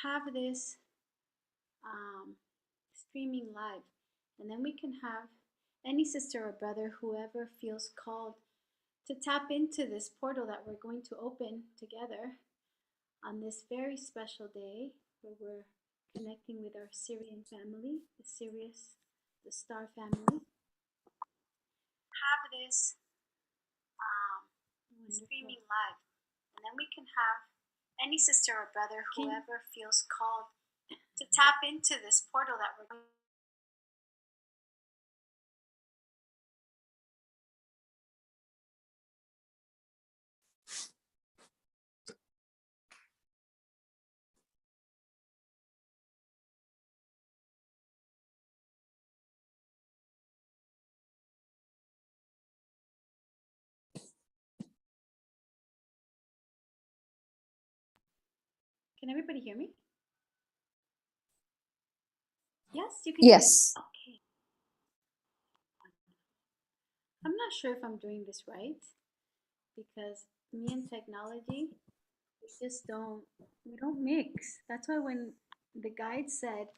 have this um, streaming live, and then we can have any sister or brother, whoever feels called, to tap into this portal that we're going to open together on this very special day where we're connecting with our Syrian family, the Star family. Have this streaming live, and then we can have any sister or brother, whoever feels called, to tap into this portal that we're going. Can everybody hear me? Yes, you can hear me. Yes. Okay. I'm not sure if I'm doing this right because me and technology, we don't mix. That's why when the guide said,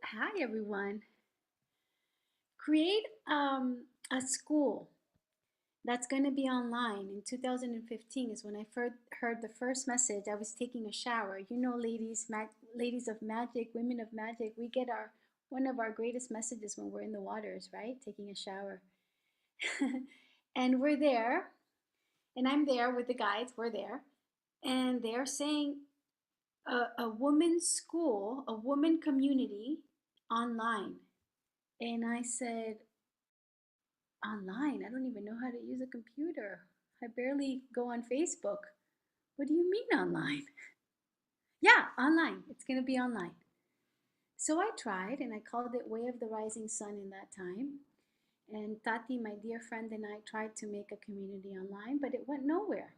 hi everyone, create a school that's going to be online in 2015 is when I heard the first message. I was taking a shower. You know, ladies of magic, women of magic, we get one of our greatest messages when we're in the waters, right? Taking a shower. And we're there, and I'm there with the guides. We're there, and they're saying a woman's school, a woman community online. And I said, online? I don't even know how to use a computer. I barely go on Facebook. What do you mean online? Yeah, online. It's going to be online. So I tried and I called it Way of the Rising Sun in that time. And Tati, my dear friend, and I tried to make a community online, but it went nowhere.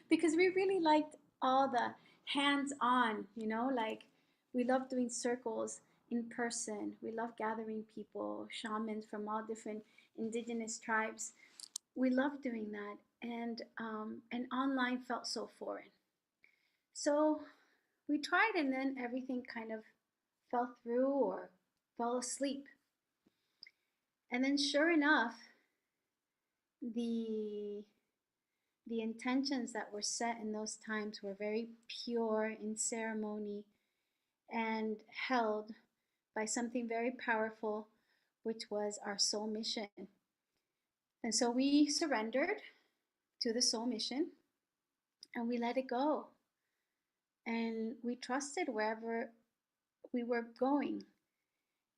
Because we really liked all the hands on, like we love doing circles in person. We love gathering people, shamans from all different indigenous tribes. We love doing that. And online felt so foreign. So we tried, and then everything kind of fell through or fell asleep. And then, sure enough, the the intentions that were set in those times were very pure in ceremony and held by something very powerful, which was our soul mission. And so we surrendered to the soul mission and we let it go. And we trusted wherever we were going.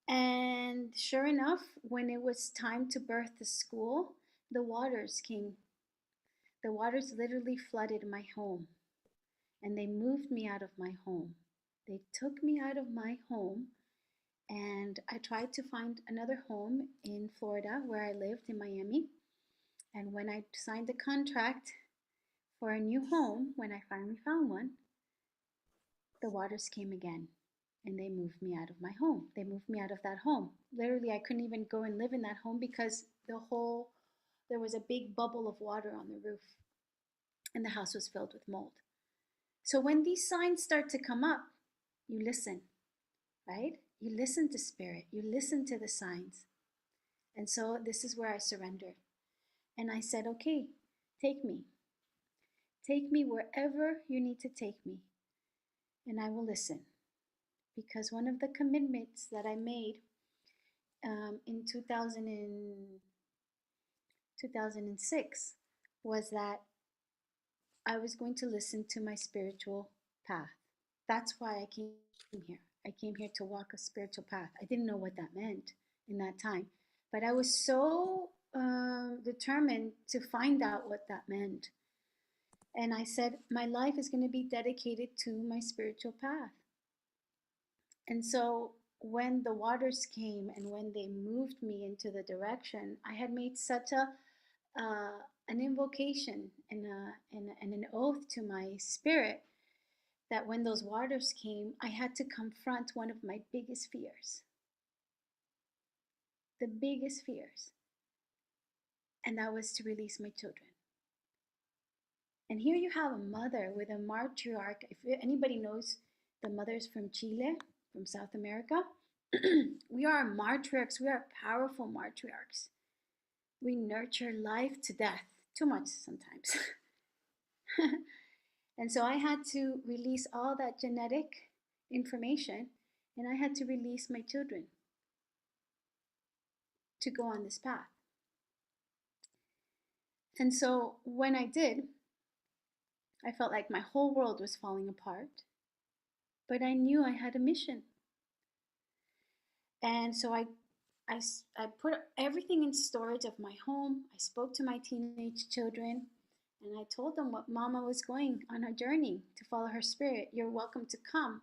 And sure enough, when it was time to birth the school, the waters came. The waters literally flooded my home. And they moved me out of my home. They took me out of my home, and I tried to find another home in Florida where I lived in Miami. And when I signed the contract for a new home, when I finally found one, the waters came again and they moved me out of my home. They moved me out of that home. Literally, I couldn't even go and live in that home because there was a big bubble of water on the roof and the house was filled with mold. So when these signs start to come up, you listen, right? You listen to spirit, you listen to the signs. And so this is where I surrendered. And I said, okay, take me. Take me wherever you need to take me. And I will listen. Because one of the commitments that I made in 2006 was that I was going to listen to my spiritual path. That's why I came here. I came here to walk a spiritual path. I didn't know what that meant in that time, but I was so determined to find out what that meant. And I said, my life is going to be dedicated to my spiritual path. And so when the waters came and when they moved me into the direction, I had made such an invocation and an oath to my spirit that when those waters came, I had to confront one of my biggest fears. The biggest fears. And that was to release my children. And here you have a mother with a matriarch. If anybody knows the mothers from Chile, from South America, we are matriarchs. We are powerful matriarchs. We nurture life to death, too much sometimes. And so I had to release all that genetic information, and I had to release my children to go on this path. And so when I did, I felt like my whole world was falling apart, but I knew I had a mission. And so I put everything in storage of my home. I spoke to my teenage children, and I told them what Mama was going on her journey to follow her spirit. You're welcome to come,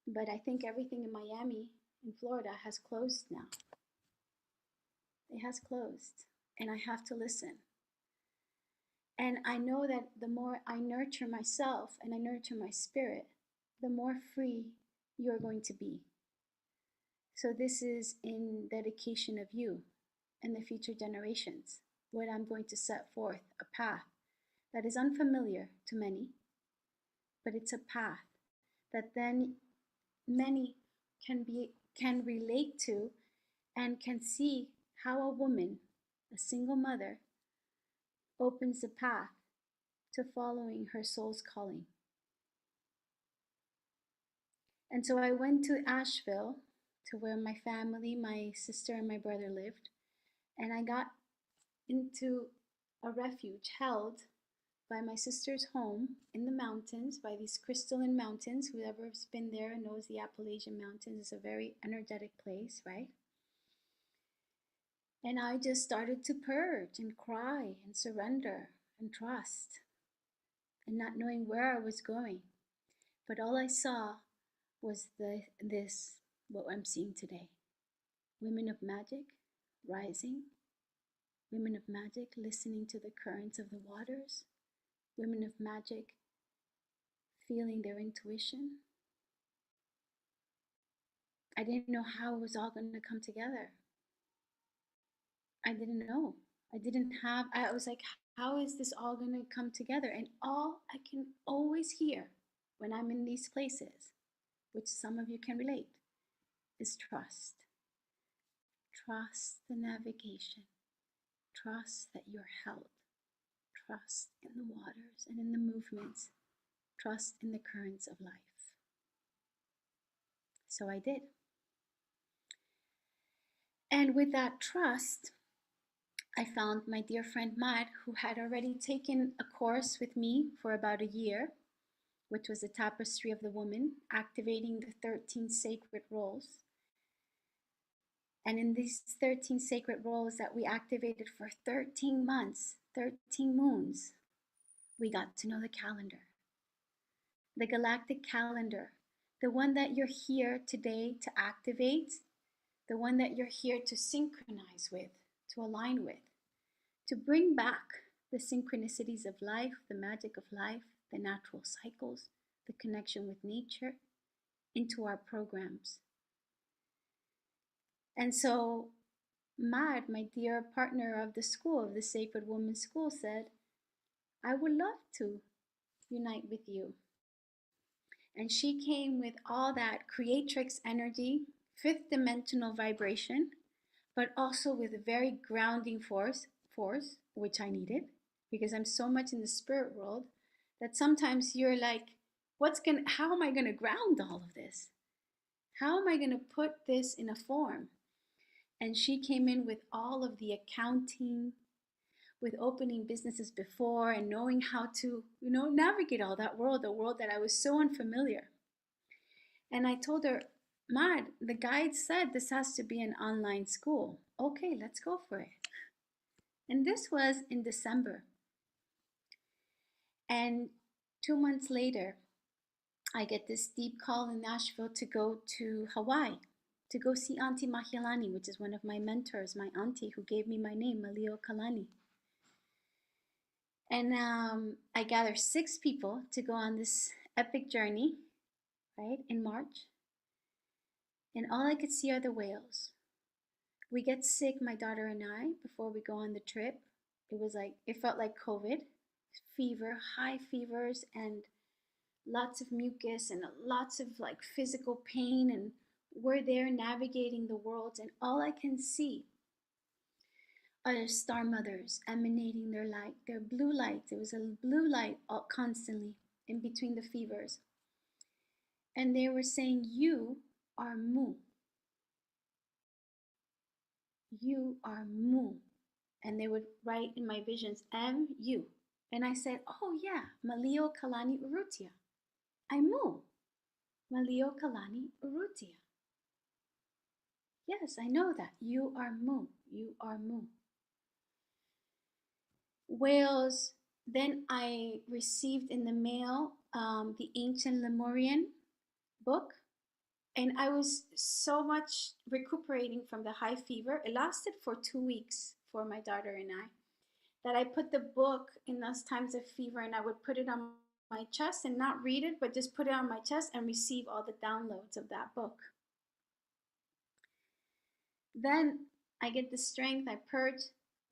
but I think everything in Miami, in Florida, has closed now. It has closed, and I have to listen. And I know that the more I nurture myself and I nurture my spirit, the more free you're going to be. So this is in dedication of you and the future generations, what I'm going to set forth, a path that is unfamiliar to many, but it's a path that then many can relate to and can see how a woman, a single mother, opens the path to following her soul's calling. And so I went to Asheville, to where my family, my sister and my brother lived, and I got into a refuge held by my sister's home in the mountains, by these crystalline mountains. Whoever's been there knows the Appalachian Mountains is a very energetic place, right? And I just started to purge and cry and surrender and trust and not knowing where I was going. But all I saw was what I'm seeing today. Women of magic rising, women of magic listening to the currents of the waters, women of magic feeling their intuition. I didn't know how it was all going to come together. I didn't know. I was like, how is this all going to come together? And all I can always hear when I'm in these places, which some of you can relate, is trust. Trust the navigation. Trust that you're held. Trust in the waters and in the movements. Trust in the currents of life. So I did. And with that trust, I found my dear friend Mad, who had already taken a course with me for about a year, which was the Tapestry of the Woman, activating the 13 sacred roles. And in these 13 sacred roles that we activated for 13 months, 13 moons, we got to know the calendar. The galactic calendar, the one that you're here today to activate, the one that you're here to synchronize with, to align with, to bring back the synchronicities of life, the magic of life, the natural cycles, the connection with nature into our programs. And so Mad, my dear partner of the school, of the Sacred Women's School, said, I would love to unite with you. And she came with all that creatrix energy, fifth dimensional vibration, but also with a very grounding force, which I needed, because I'm so much in the spirit world that sometimes you're like, how am I gonna ground all of this? How am I gonna put this in a form? And she came in with all of the accounting, with opening businesses before and knowing how to, navigate all that world, the world that I was so unfamiliar. And I told her, Mad, the guide said this has to be an online school. Okay, let's go for it. And this was in December. And 2 months later, I get this deep call in Nashville to go to Hawaii, to go see Auntie Mahialani, which is one of my mentors, my auntie who gave me my name, Malio Kalani. And I gather 6 people to go on this epic journey, right, in March. And all I could see are the whales. We get sick, my daughter and I, before we go on the trip. It felt like COVID. fever, high fevers, and lots of mucus and lots of like physical pain. And we're there navigating the world, and all I can see are star mothers emanating their light, their blue light. It was a blue light constantly in between the fevers. And they were saying, "You are Mu. You are Mu." And they would write in my visions, "M-U." And I said, "Oh, yeah, Malio Kalani Urutia. I'm Mu. Malio Kalani Urutia. Yes, I know that. You are Mu. You are Mu." Whales. Then I received in the mail the ancient Lemurian book, and I was so much recuperating from the high fever. It lasted for 2 weeks for my daughter and I, that I put the book in those times of fever, and I would put it on my chest and not read it, but just put it on my chest and receive all the downloads of that book. Then I get the strength, I purge,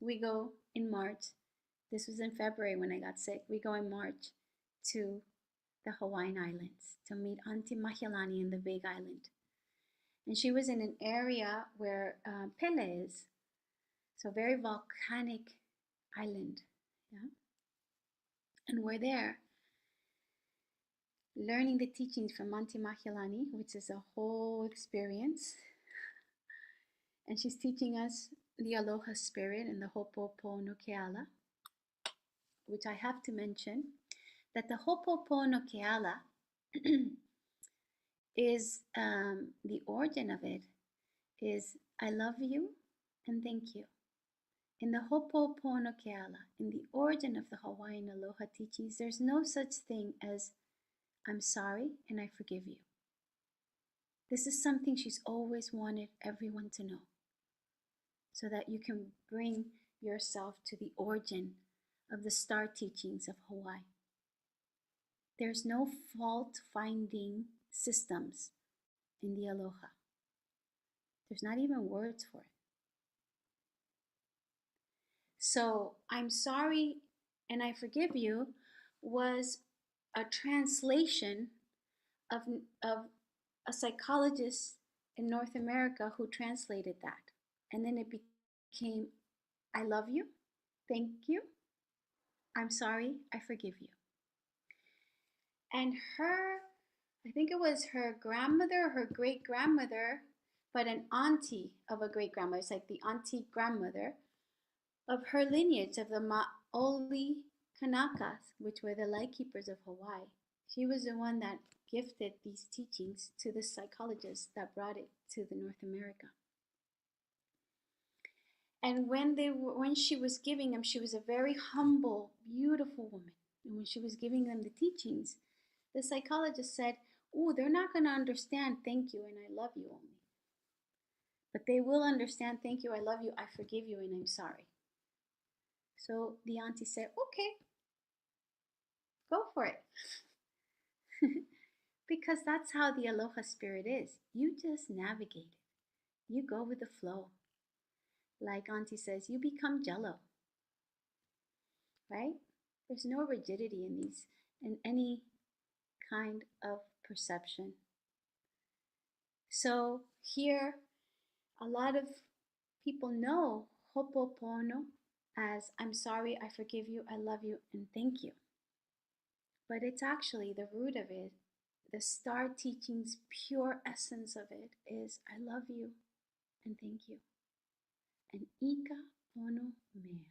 we go in March. This was in February when I got sick. We go in March to the Hawaiian Islands to meet Auntie Mahilani in the Big Island. And she was in an area where Pele is, so very volcanic island. Yeah? And we're there learning the teachings from Auntie Mahilani, which is a whole experience. And she's teaching us the Aloha spirit and the Ho'oponopono Keala, which I have to mention that the Ho'oponopono Keala is the origin of it is I love you and thank you. In the Ho'oponopono Keala, in the origin of the Hawaiian Aloha teachings, there's no such thing as I'm sorry and I forgive you. This is something she's always wanted everyone to know, so that you can bring yourself to the origin of the star teachings of Hawaii. There's no fault-finding systems in the Aloha. There's not even words for it. So, I'm sorry and I forgive you was a translation of a psychologist in North America who translated that. And then it became, I love you, thank you, I'm sorry, I forgive you. And her, I think it was her grandmother, her great grandmother, but an auntie of a great grandmother. It's like the auntie grandmother of her lineage of the Maoli Kanakas, which were the light keepers of Hawaii. She was the one that gifted these teachings to the psychologist that brought it to the North America. And when she was giving them, she was a very humble, beautiful woman. And when she was giving them the teachings, the psychologist said, "Oh, they're not going to understand thank you and I love you only. But they will understand thank you, I love you, I forgive you, and I'm sorry." So the auntie said, "Okay, go for it." Because that's how the Aloha spirit is. You just navigate it. You go with the flow. Like auntie says, you become jello. Right? There's no rigidity in any kind of perception. So here, a lot of people know Ho'oponopono as I'm sorry, I forgive you, I love you, and thank you. But it's actually the root of it, the star teachings, pure essence of it is I love you and thank you. And ika pono mea.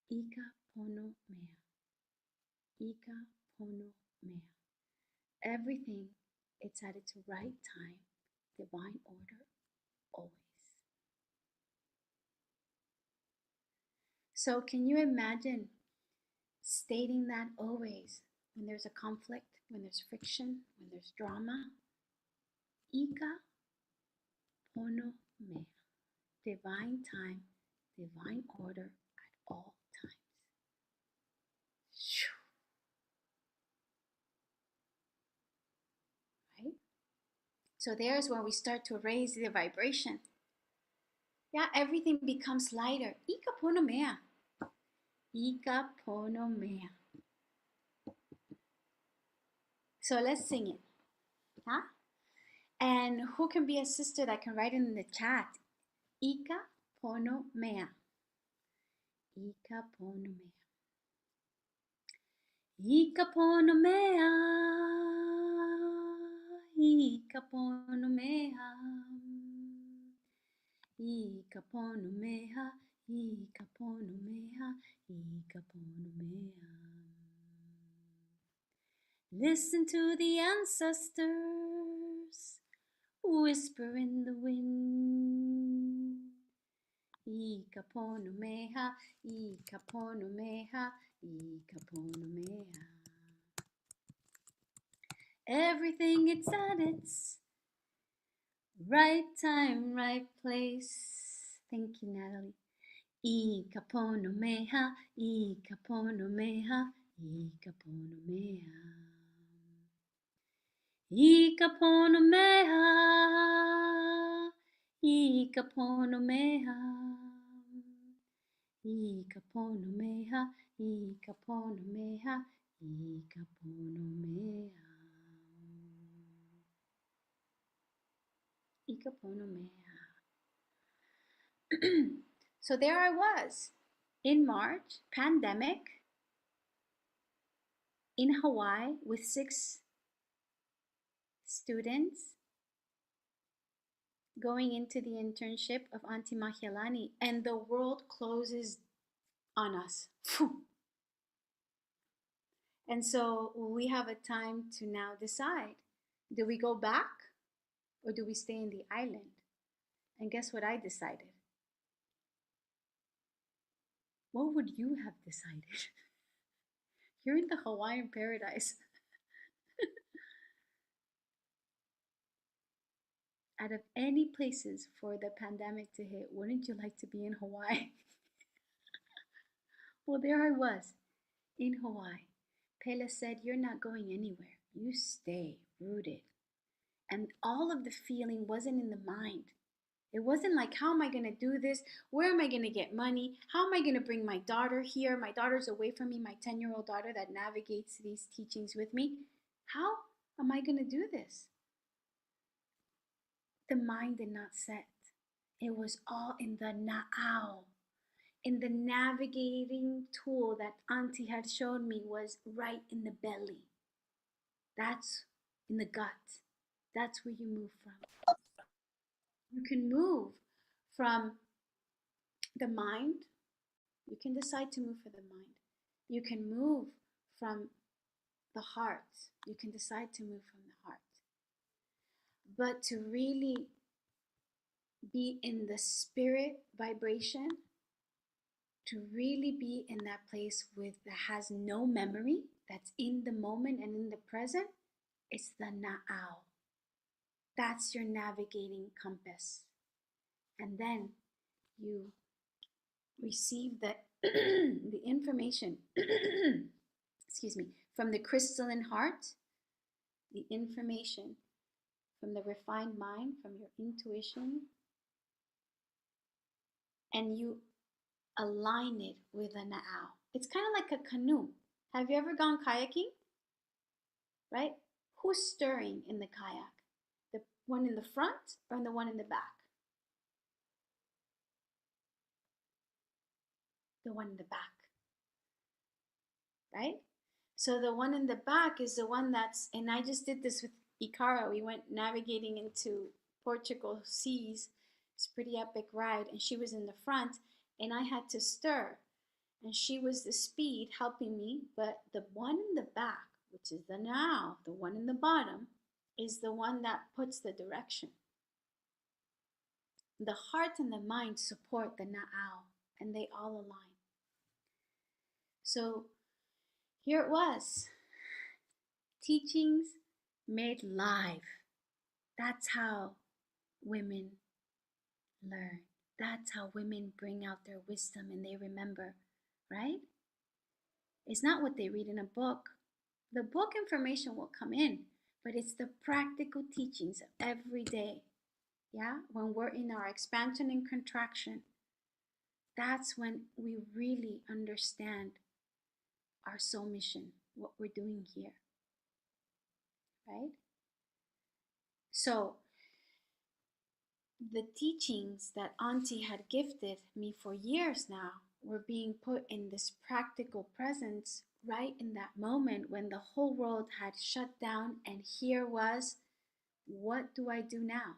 Ika pono mea. Ika pono mea. Everything, it's at its right time, divine order, always. So can you imagine stating that always when there's a conflict, when there's friction, when there's drama? Ika pono mea. Divine time, divine order at all times. Right? So there's where we start to raise the vibration. Yeah, everything becomes lighter. Ika pono mea. Ika pono mea. So let's sing it. Huh? And who can be a sister that can write in the chat? Ika pono mea. Ika pono mea. Ika pono mea. Ika pono mea. Ika pono mea. Ika pono mea. Ika pono mea. Listen to the ancestors whisper in the wind. Ika pono meha, ika pono meha, ika pono meha. Everything it's at its right time, right place. Thank you, Natalie. Ika pono meha, ika pono meha, ika pono meha. Ika pono meha, ika pono meha. Ika pono meha, ika pono meha, ika pono meha. Ika pono meha. So there I was in March, pandemic, in Hawaii with 6 students going into the internship of Auntie Mahialani, and the world closes on us. And so we have a time to now decide, do we go back or do we stay in the island? And guess what I decided? What would you have decided? You're in the Hawaiian paradise. Out of any places for the pandemic to hit, wouldn't you like to be in Hawaii? Well, there I was in Hawaii. Pele said, "You're not going anywhere. You stay rooted." And all of the feeling wasn't in the mind. It wasn't like, how am I going to do this? Where am I going to get money? How am I going to bring my daughter here? My daughter's away from me, my 10-year-old daughter that navigates these teachings with me. How am I going to do this? The mind did not set. It was all in the na'au. In the navigating tool that Auntie had shown me was right in the belly. That's in the gut. That's where you move from. You can move from the mind. You can decide to move for the mind. You can move from the heart. You can decide to move from the heart. But to really be in the spirit vibration, to really be in that place that has no memory, that's in the moment and in the present, it's the na'au. That's your navigating compass. And then you receive the information, excuse me, from the crystalline heart, the information from the refined mind, from your intuition, and you align it with a na'au. It's kind of like a canoe. Have you ever gone kayaking? Right? Who's stirring in the kayak? The one in the front or the one in the back? The one in the back. Right? So the one in the back is the one that's, and I just did this with Ikara. We went navigating into Portugal seas. It's a pretty epic ride. And she was in the front and I had to stir. And she was the speed helping me. But the one in the back, which is the now, the one in the bottom, is the one that puts the direction. The heart and the mind support the na'au, and they all align. So here it was. Teachings made live. That's how women learn. That's how women bring out their wisdom and they remember, right? It's not what they read in a book. The book information will come in, but it's the practical teachings of every day. Yeah, when we're in our expansion and contraction, that's when we really understand our soul mission, what we're doing here, right? So, the teachings that Auntie had gifted me for years now were being put in this practical presence right in that moment when the whole world had shut down, and here was, what do I do now?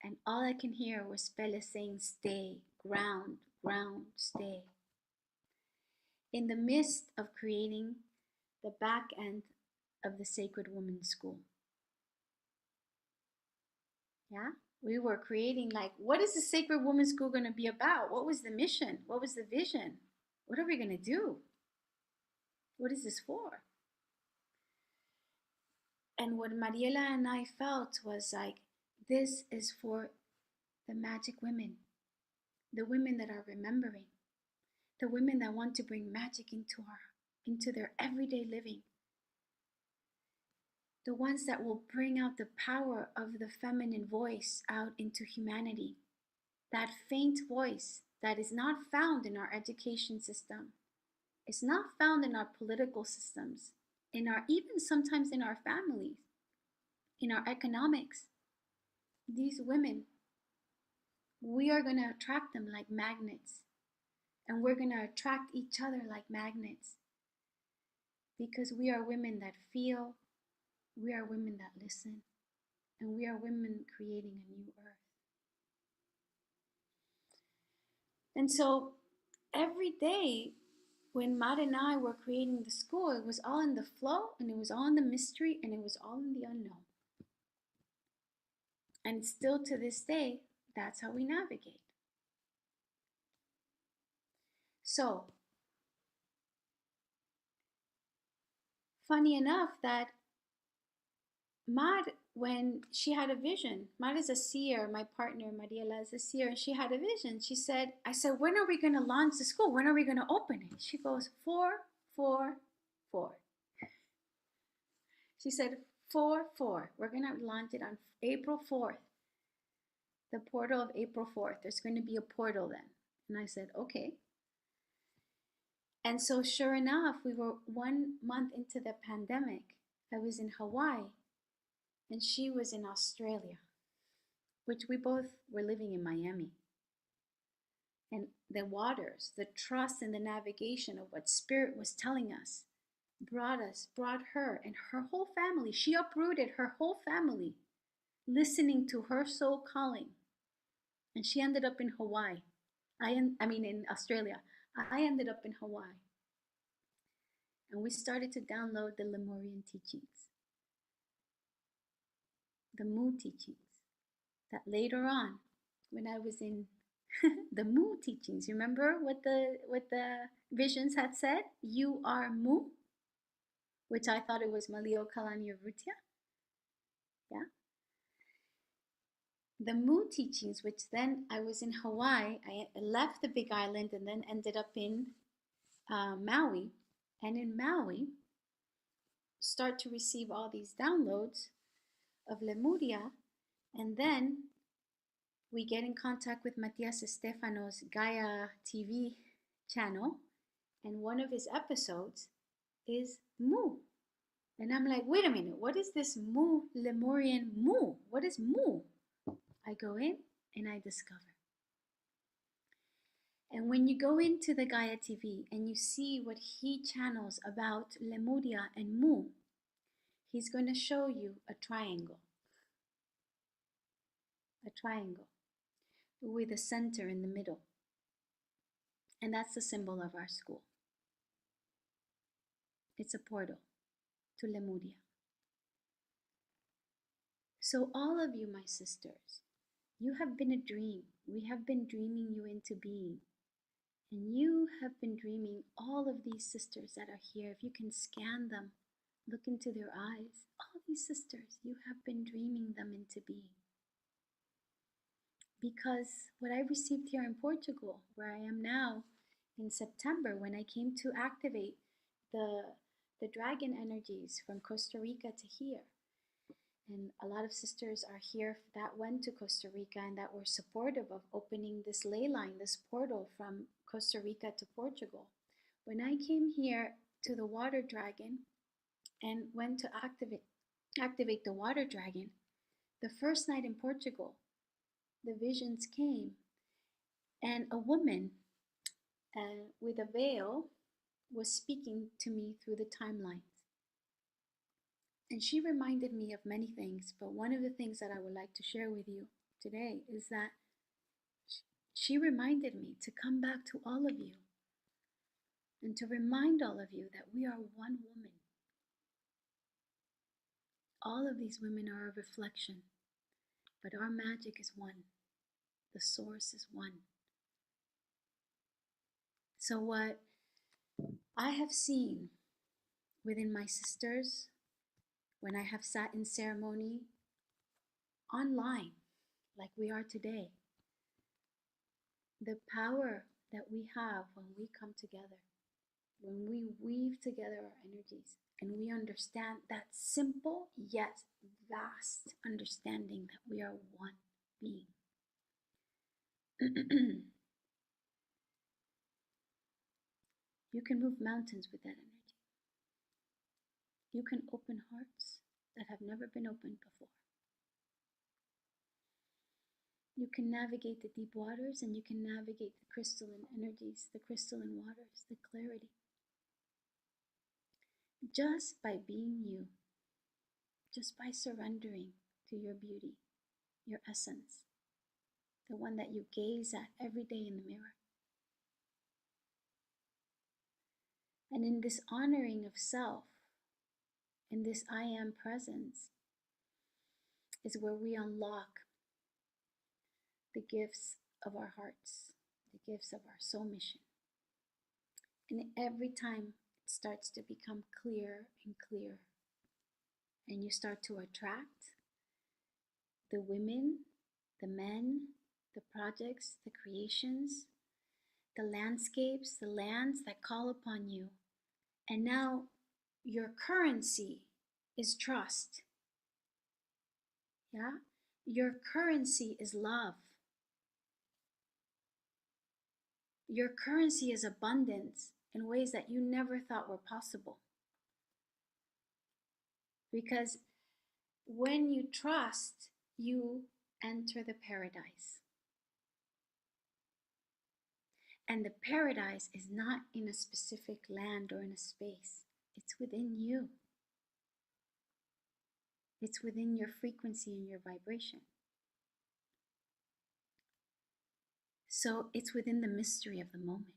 And all I can hear was Pele saying, stay, ground, ground, stay. In the midst of creating the back end of the Sacred Women's School. Yeah? We were creating, like, what is the Sacred Women's School going to be about? What was the mission? What was the vision? What are we going to do? What is this for? And what Mariela and I felt was like, this is for the magic women, the women that are remembering, the women that want to bring magic into their everyday living, the ones that will bring out the power of the feminine voice out into humanity, that faint voice that is not found in our education system, it's not found in our political systems, in our, even sometimes in our families, in our economics. These women, we are going to attract them like magnets, and we're going to attract each other like magnets, because we are women that feel, we are women that listen, and we are women creating a new earth. And so every day when Mad and I were creating the school, it was all in the flow, and it was all in the mystery, and it was all in the unknown. And still to this day, that's how we navigate. So, funny enough that Mad, when she had a vision, Mad is a seer, my partner Mariela is a seer, and she had a vision. She said, I said, when are we going to launch the school? When are we going to open it? She goes, 4-4-4. She said, 4-4. We're going to launch it on April 4th. The portal of April 4th. There's going to be a portal then. And I said, okay. And so sure enough, we were 1 month into the pandemic. I was in Hawaii and she was in Australia, which we both were living in Miami. And the waters, the trust and the navigation of what Spirit was telling us brought her and her whole family. She uprooted her whole family, listening to her soul calling. And she ended up in Hawaii. I mean in Australia. I ended up in Hawaii. And we started to download the Lemurian teachings, the Mu teachings, that later on, when I was in the Mu teachings, you remember what the visions had said? You are Mu, which I thought it was Malio Kalani Rutia. Yeah. The Mu teachings, which then I was in Hawaii, I left the Big Island and then ended up in Maui. And in Maui, start to receive all these downloads of Lemuria, and then we get in contact with Matias Estefano's Gaia TV channel, and one of his episodes is Mu. And I'm like, wait a minute, what is this Mu, Lemurian Mu? What is Mu? I go in and I discover. And when you go into the Gaia TV and you see what he channels about Lemuria and Mu, he's going to show you a triangle with a center in the middle. And that's the symbol of our school. It's a portal to Lemuria. So all of you, my sisters, you have been a dream. We have been dreaming you into being. And you have been dreaming all of these sisters that are here. If you can scan them, look into their eyes. All these sisters, you have been dreaming them into being. Because what I received here in Portugal, where I am now in September, when I came to activate the dragon energies from Costa Rica to here, And a lot of sisters are here that went to Costa Rica and that were supportive of opening this ley line, this portal from Costa Rica to Portugal. When I came here to the water dragon and went to activate the water dragon, the first night in Portugal, the visions came, and a woman with a veil was speaking to me through the timelines. And she reminded me of many things, but one of the things that I would like to share with you today is that she reminded me to come back to all of you and to remind all of you that we are one woman. All of these women are a reflection, but our magic is one. The source is one. So what I have seen within my sisters, when I have sat in ceremony online, like we are today, the power that we have when we come together, when we weave together our energies, and we understand that simple yet vast understanding that we are one being. You can move mountains with that energy. You can open hearts that have never been opened before. You can navigate the deep waters, and you can navigate the crystalline energies, the crystalline waters, the clarity. Just by being you, just by surrendering to your beauty, your essence, the one that you gaze at every day in the mirror. And in this honoring of self, in this I am presence, is where we unlock the gifts of our hearts, the gifts of our soul mission. And every time it starts to become clearer and clearer, and you start to attract the women, the men, the projects, the creations, the landscapes, the lands that call upon you. And now your currency is trust. Yeah? Your currency is love. Your currency is abundance in ways that you never thought were possible. Because when you trust, you enter the paradise. And the paradise is not in a specific land or in a space. It's within you. It's within your frequency and your vibration. So it's within the mystery of the moment.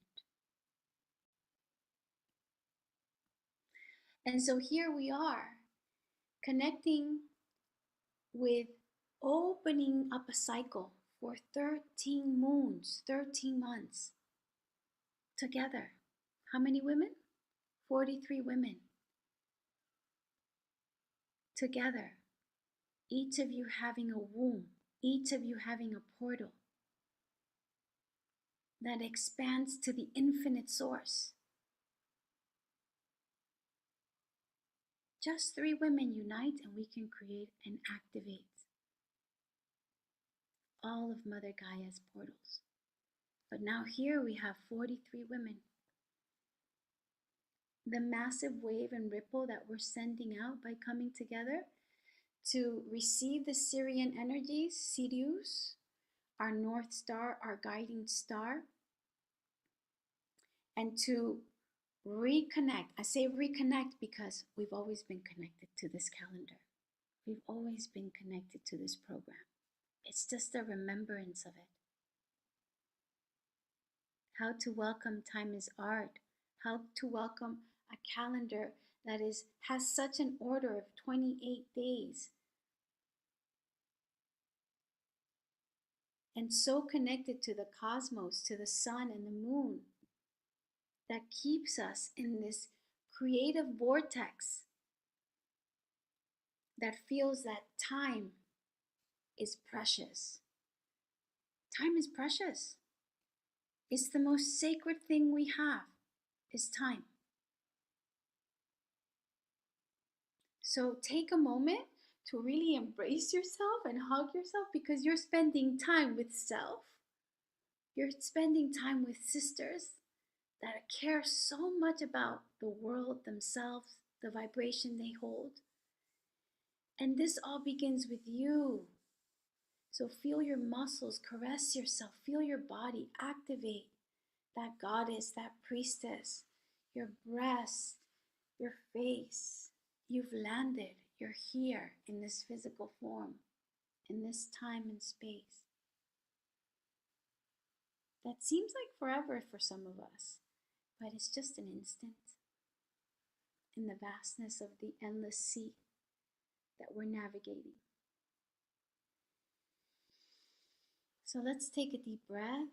And so here we are, connecting with opening up a cycle for 13 moons, 13 months together. How many women? 43 women together. Each of you having a womb, each of you having a portal that expands to the infinite source. Just 3 women unite and we can create and activate all of Mother Gaia's portals. But now here we have 43 women. The massive wave and ripple that we're sending out by coming together to receive the Syrian energies, Sirius, our North Star, our guiding star, and to reconnect. I say reconnect because we've always been connected to this calendar. We've always been connected to this program. It's just a remembrance of it. How to welcome time is art. How to welcome a calendar that has such an order of 28 days. And so connected to the cosmos, to the sun and the moon, that keeps us in this creative vortex that feels that time is precious. Time is precious. It's the most sacred thing we have, is time. So take a moment to really embrace yourself and hug yourself, because you're spending time with self. You're spending time with sisters that care so much about the world, themselves, the vibration they hold. And this all begins with you. So feel your muscles, caress yourself, feel your body, activate that goddess, that priestess, your breast, your face. You've landed, you're here in this physical form, in this time and space. That seems like forever for some of us, but it's just an instant in the vastness of the endless sea that we're navigating. So let's take a deep breath.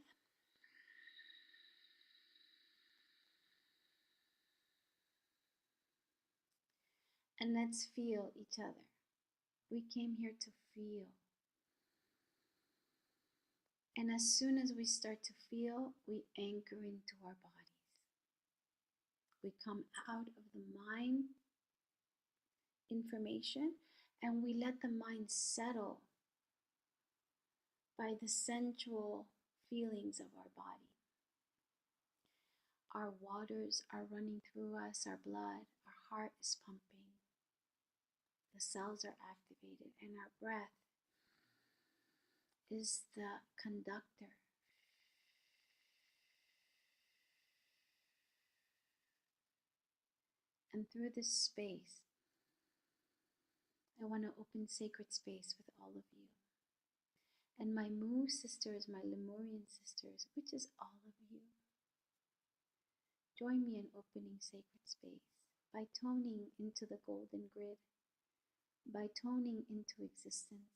And let's feel each other. We came here to feel. And as soon as we start to feel, we anchor into our bodies. We come out of the mind information and we let the mind settle by the sensual feelings of our body. Our waters are running through us, our blood, our heart is pumping, the cells are activated, and our breath is the conductor. And through this space, I want to open sacred space with all of you. And my Mu sisters, my Lemurian sisters, which is all of you. Join me in opening sacred space by toning into the golden grid, by toning into existence.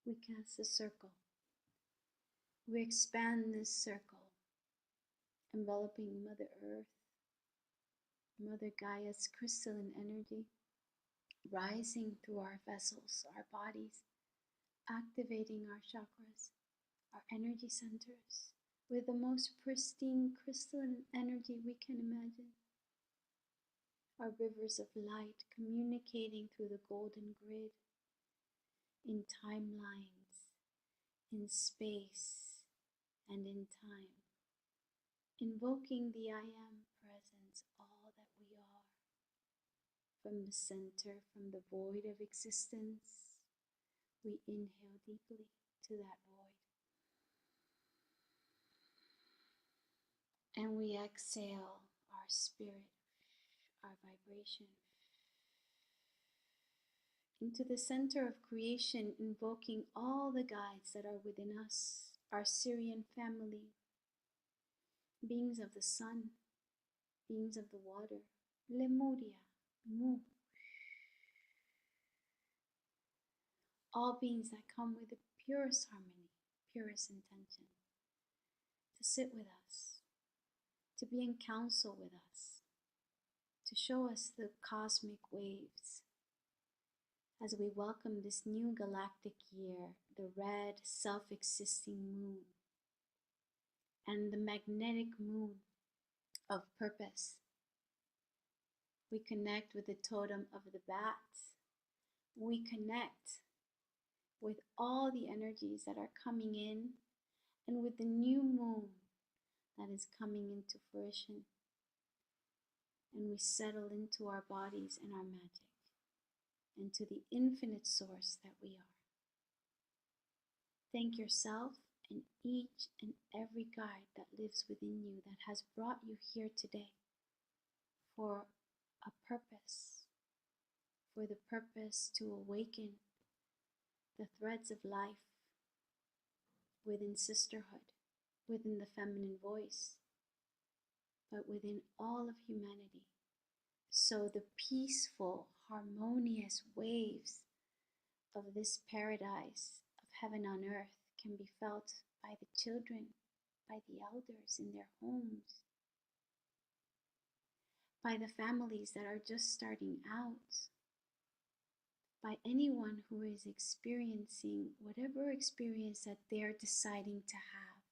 We cast a circle. We expand this circle, enveloping Mother Earth, Mother Gaia's crystalline energy, rising through our vessels, our bodies, activating our chakras, our energy centers, with the most pristine crystalline energy we can imagine. Our rivers of light communicating through the golden grid, in timelines, in space, and in time, invoking the I Am presence, all that we are, from the center, from the void of existence. We inhale deeply to that void, and we exhale our spirit, our vibration, into the center of creation, invoking all the guides that are within us, our Syrian family, beings of the sun, beings of the water, Lemuria, Mu, all beings that come with the purest harmony, purest intention, to sit with us, to be in counsel with us, to show us the cosmic waves as we welcome this new galactic year, the red self-existing moon and the magnetic moon of purpose. We connect with the totem of the bat. We connect with all the energies that are coming in and with the new moon that is coming into fruition. And we settle into our bodies and our magic, into the infinite source that we are. Thank yourself and each and every guide that lives within you that has brought you here today for a purpose, for the purpose to awaken the threads of life within sisterhood, within the feminine voice, but within all of humanity. So the peaceful, harmonious waves of this paradise of heaven on earth can be felt by the children, by the elders in their homes, by the families that are just starting out, by anyone who is experiencing whatever experience that they're deciding to have.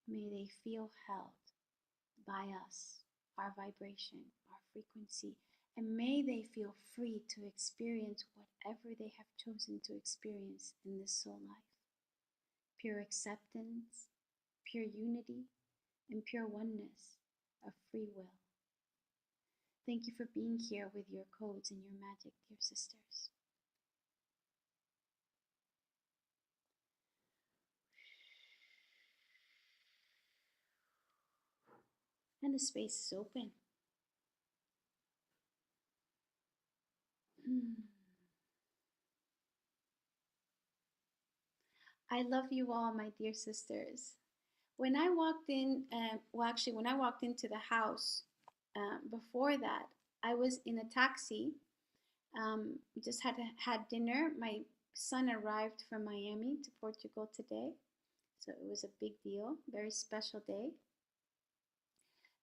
May they feel held by us, our vibration, our frequency, and may they feel free to experience whatever they have chosen to experience in this soul life. Pure acceptance, pure unity, and pure oneness of free will. Thank you for being here with your codes and your magic, dear sisters. And the space is open. I love you all, my dear sisters. When I walked in, when I walked into the house, before that, I was in a taxi. Just had dinner. My son arrived from Miami to Portugal today, so it was a big deal, very special day.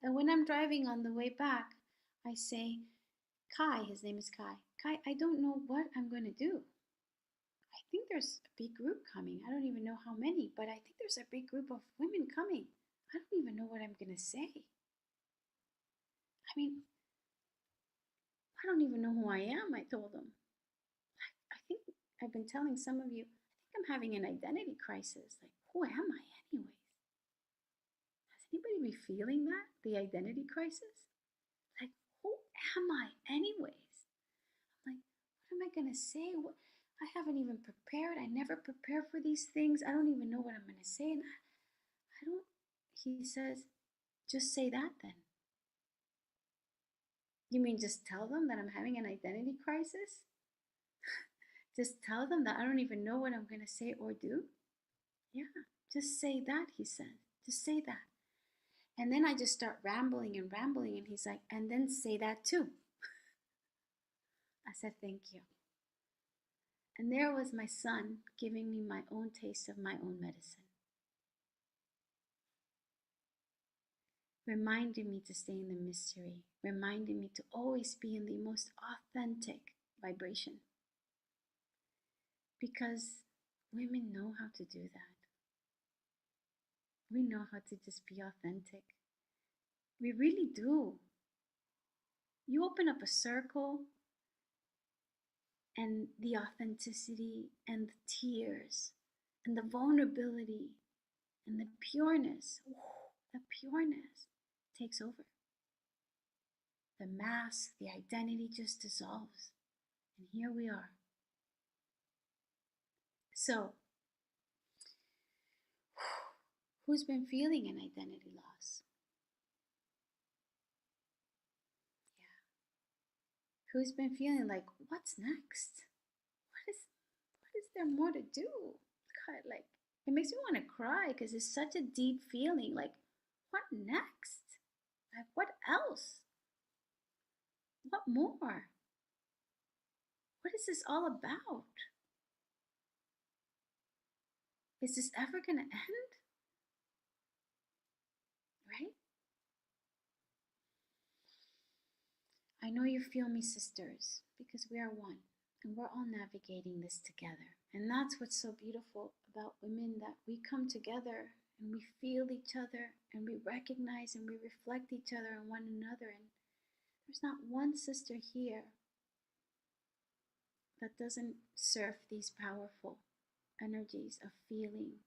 And when I'm driving on the way back, I say, Kai, his name is Kai. Kai, I don't know what I'm going to do. I think there's a big group coming. I don't even know how many, but I think there's a big group of women coming. I don't even know what I'm going to say. I mean, I don't even know who I am, I told him. I think I've been telling some of you, I think I'm having an identity crisis. Like, who am I anyways? Has anybody been feeling that? The identity crisis? Like, who am I anyways? I'm like, what am I going to say? I haven't even prepared. I never prepare for these things. I don't even know what I'm going to say. And I don't, he says, just say that then. You mean just tell them that I'm having an identity crisis? Just tell them that I don't even know what I'm going to say or do? Yeah, just say that, he said. Just say that. And then I just start rambling, and he's like, and then say that too. I said, thank you. And there was my son giving me my own taste of my own medicine. Reminding me to stay in the mystery, reminding me to always be in the most authentic vibration. Because women know how to do that. We know how to just be authentic. We really do. You open up a circle, and the authenticity and the tears and the vulnerability and the pureness, the pureness takes over. The mask, the identity just dissolves. And here we are. So, who's been feeling an identity loss? Yeah. Who's been feeling like, what's next? What is there more to do? God, like, it makes me want to cry because it's such a deep feeling. Like, what next? Like, what else? What more? What is this all about? Is this ever going to end? Right? I know you feel me, sisters, because we are one and we're all navigating this together. And that's what's so beautiful about women, that we come together and we feel each other and we recognize and we reflect each other and one another. And there's not one sister here that doesn't surf these powerful energies of feeling,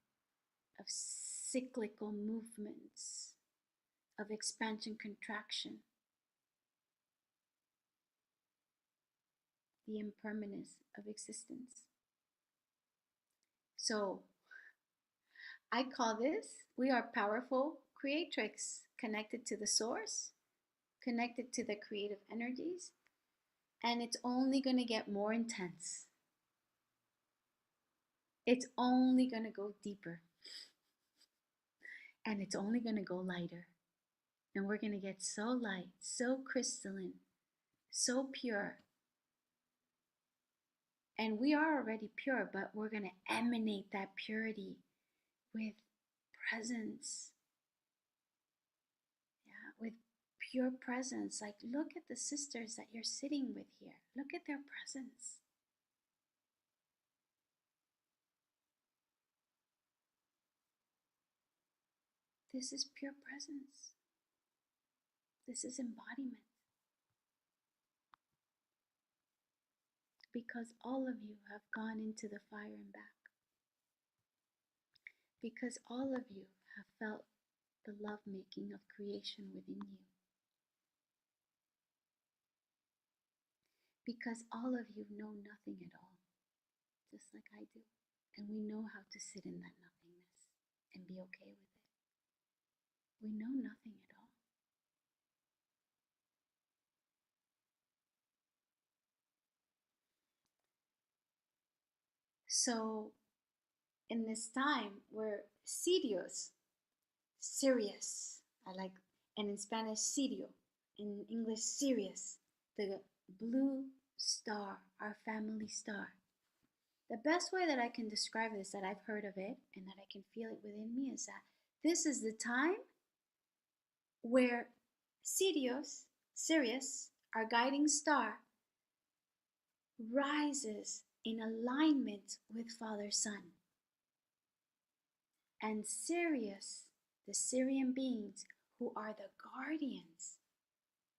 of cyclical movements, of expansion, contraction, the impermanence of existence. So I call this, we are powerful creatrix, connected to the source, connected to the creative energies, and it's only going to get more intense. It's only going to go deeper, and it's only going to go lighter. And we're going to get so light, so crystalline, so pure. And we are already pure, but we're going to emanate that purity with presence. Yeah, with pure presence. Like, look at the sisters that you're sitting with here. Look at their presence. This is pure presence. This is embodiment. Because all of you have gone into the fire and back. Because all of you have felt the lovemaking of creation within you. Because all of you know nothing at all, just like I do. And we know how to sit in that nothingness and be okay with it. We know nothing at all. So, in this time where Sirius, Sirius, I like, and in Spanish, Sirio, in English, Sirius, the blue star, our family star. The best way that I can describe this, that I've heard of it and that I can feel it within me, is that this is the time where Sirius, our guiding star, rises in alignment with Father Sun. And Sirius, the Syrian beings who are the guardians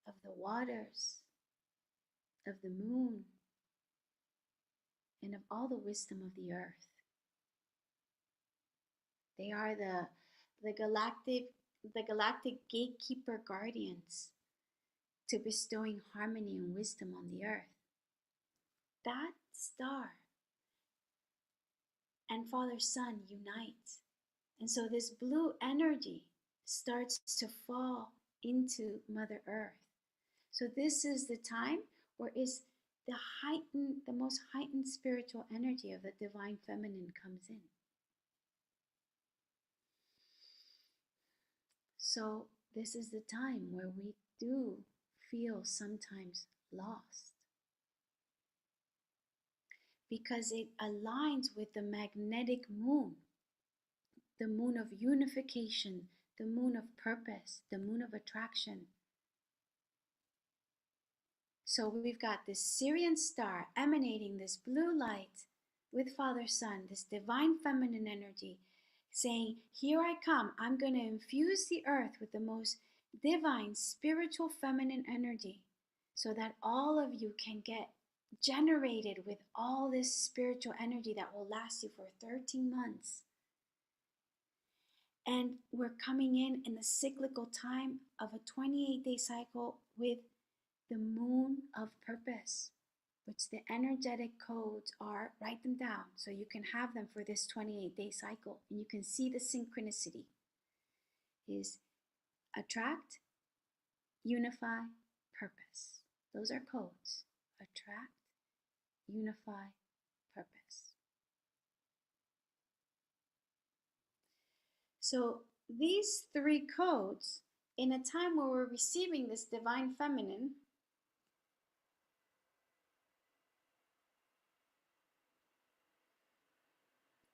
of the waters, of the moon, and of all the wisdom of the earth. They are the galactic gatekeeper guardians to bestowing harmony and wisdom on the earth. That star and Father Sun unite. And so this blue energy starts to fall into Mother Earth. So this is the time where is the most heightened spiritual energy of the divine feminine comes in. So this is the time where we do feel sometimes lost, because it aligns with the magnetic moon, the moon of unification, the moon of purpose, the moon of attraction. So we've got this Syrian star emanating this blue light with Father Sun, this divine feminine energy, saying, here I come. I'm going to infuse the earth with the most divine, spiritual, feminine energy, so that all of you can get generated with all this spiritual energy that will last you for 13 months. And we're coming in the cyclical time of a 28-day cycle with the moon of purpose, which the energetic codes are, write them down so you can have them for this 28-day cycle, and you can see the synchronicity is attract, unify, purpose. Those are codes. Attract, unify, purpose. So these three codes, in a time where we're receiving this divine feminine,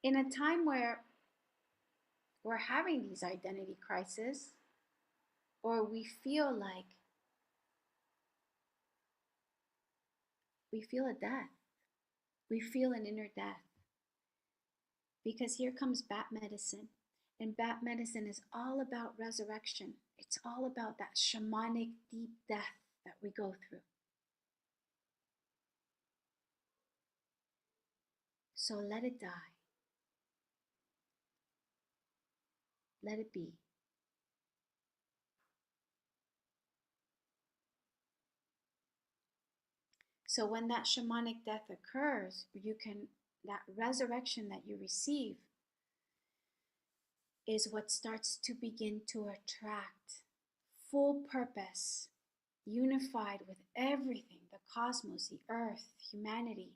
in a time where we're having these identity crises, or we feel like we feel a death. We feel an inner death. Because here comes bat medicine. And bat medicine is all about resurrection. It's all about that shamanic deep death that we go through. So let it die. Let it be. So when that shamanic death occurs, that resurrection that you receive is what starts to begin to attract full purpose, unified with everything, the cosmos, the earth, humanity,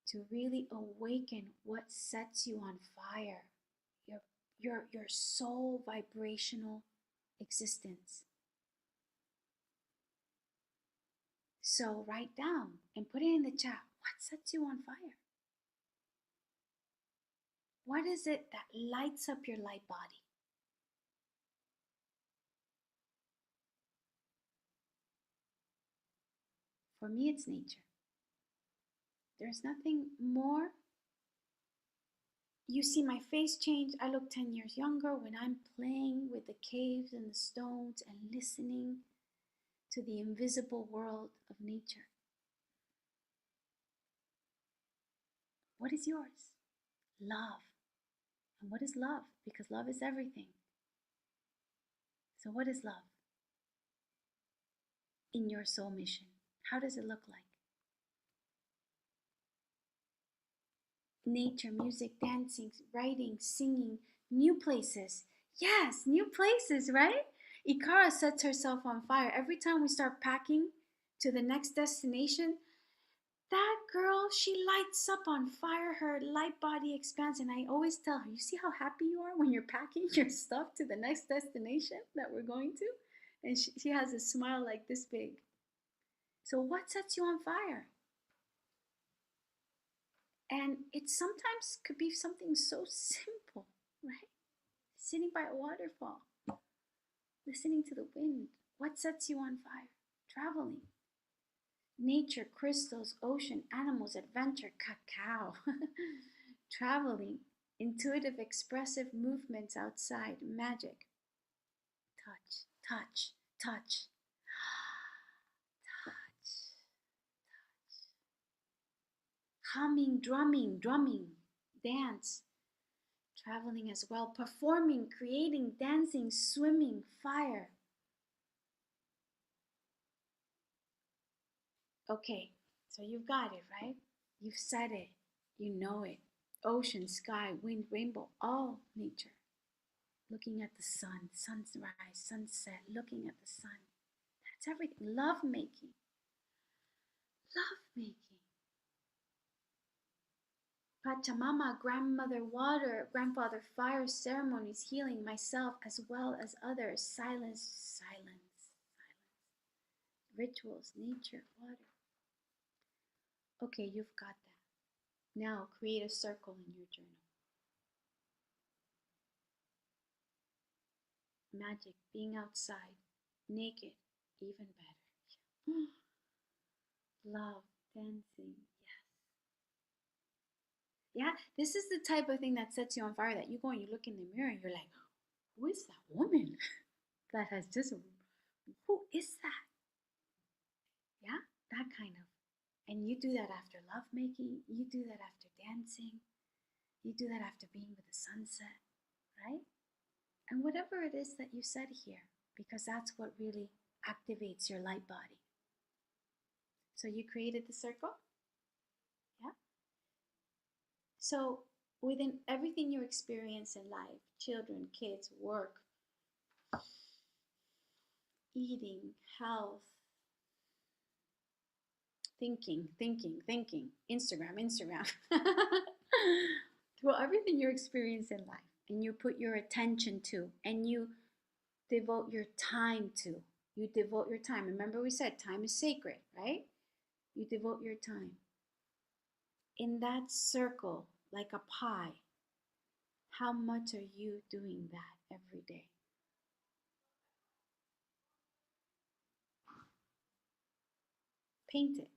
to really awaken what sets you on fire, your soul vibrational existence. So write down and put it in the chat. What sets you on fire? What is it that lights up your light body? For me, it's nature. There's nothing more. You see my face change. I look 10 years younger when I'm playing with the caves and the stones and listening to the invisible world of nature. What is yours? Love. And what is love? Because love is everything. So what is love in your soul mission? How does it look like? Nature, music, dancing, writing, singing, new places. Yes, new places, right? Ikara sets herself on fire. Every time we start packing to the next destination, that girl, she lights up on fire. Her light body expands. And I always tell her, you see how happy you are when you're packing your stuff to the next destination that we're going to? And she has a smile like this big. So what sets you on fire? And it sometimes could be something so simple, right? Sitting by a waterfall, listening to the wind. What sets you on fire? Traveling. Nature, crystals, ocean, animals, adventure, cacao. Traveling. Intuitive, expressive movements outside. Magic. Touch, touch, touch. Touch. Humming, drumming, dance, traveling as well, performing, creating, dancing, swimming, fire. Okay, so you've got it, right? You've said it, you know it. Ocean, sky, wind, rainbow, all nature. Looking at the sun, sunrise, sunset, looking at the sun. That's everything. Love making. Love making. Pachamama, grandmother water, grandfather fire, ceremonies, healing myself as well as others, silence, silence, silence, rituals, nature, water. Okay, you've got that. Now create a circle in your journal. Magic, being outside, naked, even better. Love, dancing, yeah, this is the type of thing that sets you on fire, that you go and you look in the mirror and you're like, who is that woman that has just, who is that? Yeah, that kind of. And you do that after lovemaking, you do that after dancing, you do that after being with the sunset, right? And whatever it is that you said here, because that's what really activates your light body. So you created the circle, yeah? So within everything you experience in life, children, kids, work, eating, health, thinking, Instagram. Well, everything you experience in life and you put your attention to and you devote your time to. You devote your time. Remember we said time is sacred, right? You devote your time. In that circle, like a pie, how much are you doing that every day? Paint it.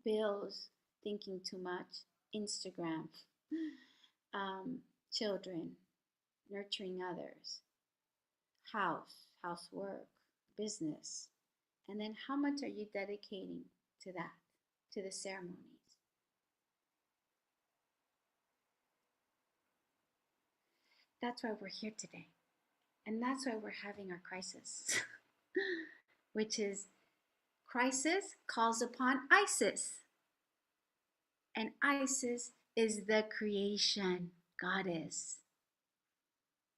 bills, thinking too much, Instagram, um, children, nurturing others, housework, business. And then how much are you dedicating to that, to the ceremonies? That's why we're here today. And that's why we're having our crisis, which is crisis calls upon Isis. And Isis is the creation goddess.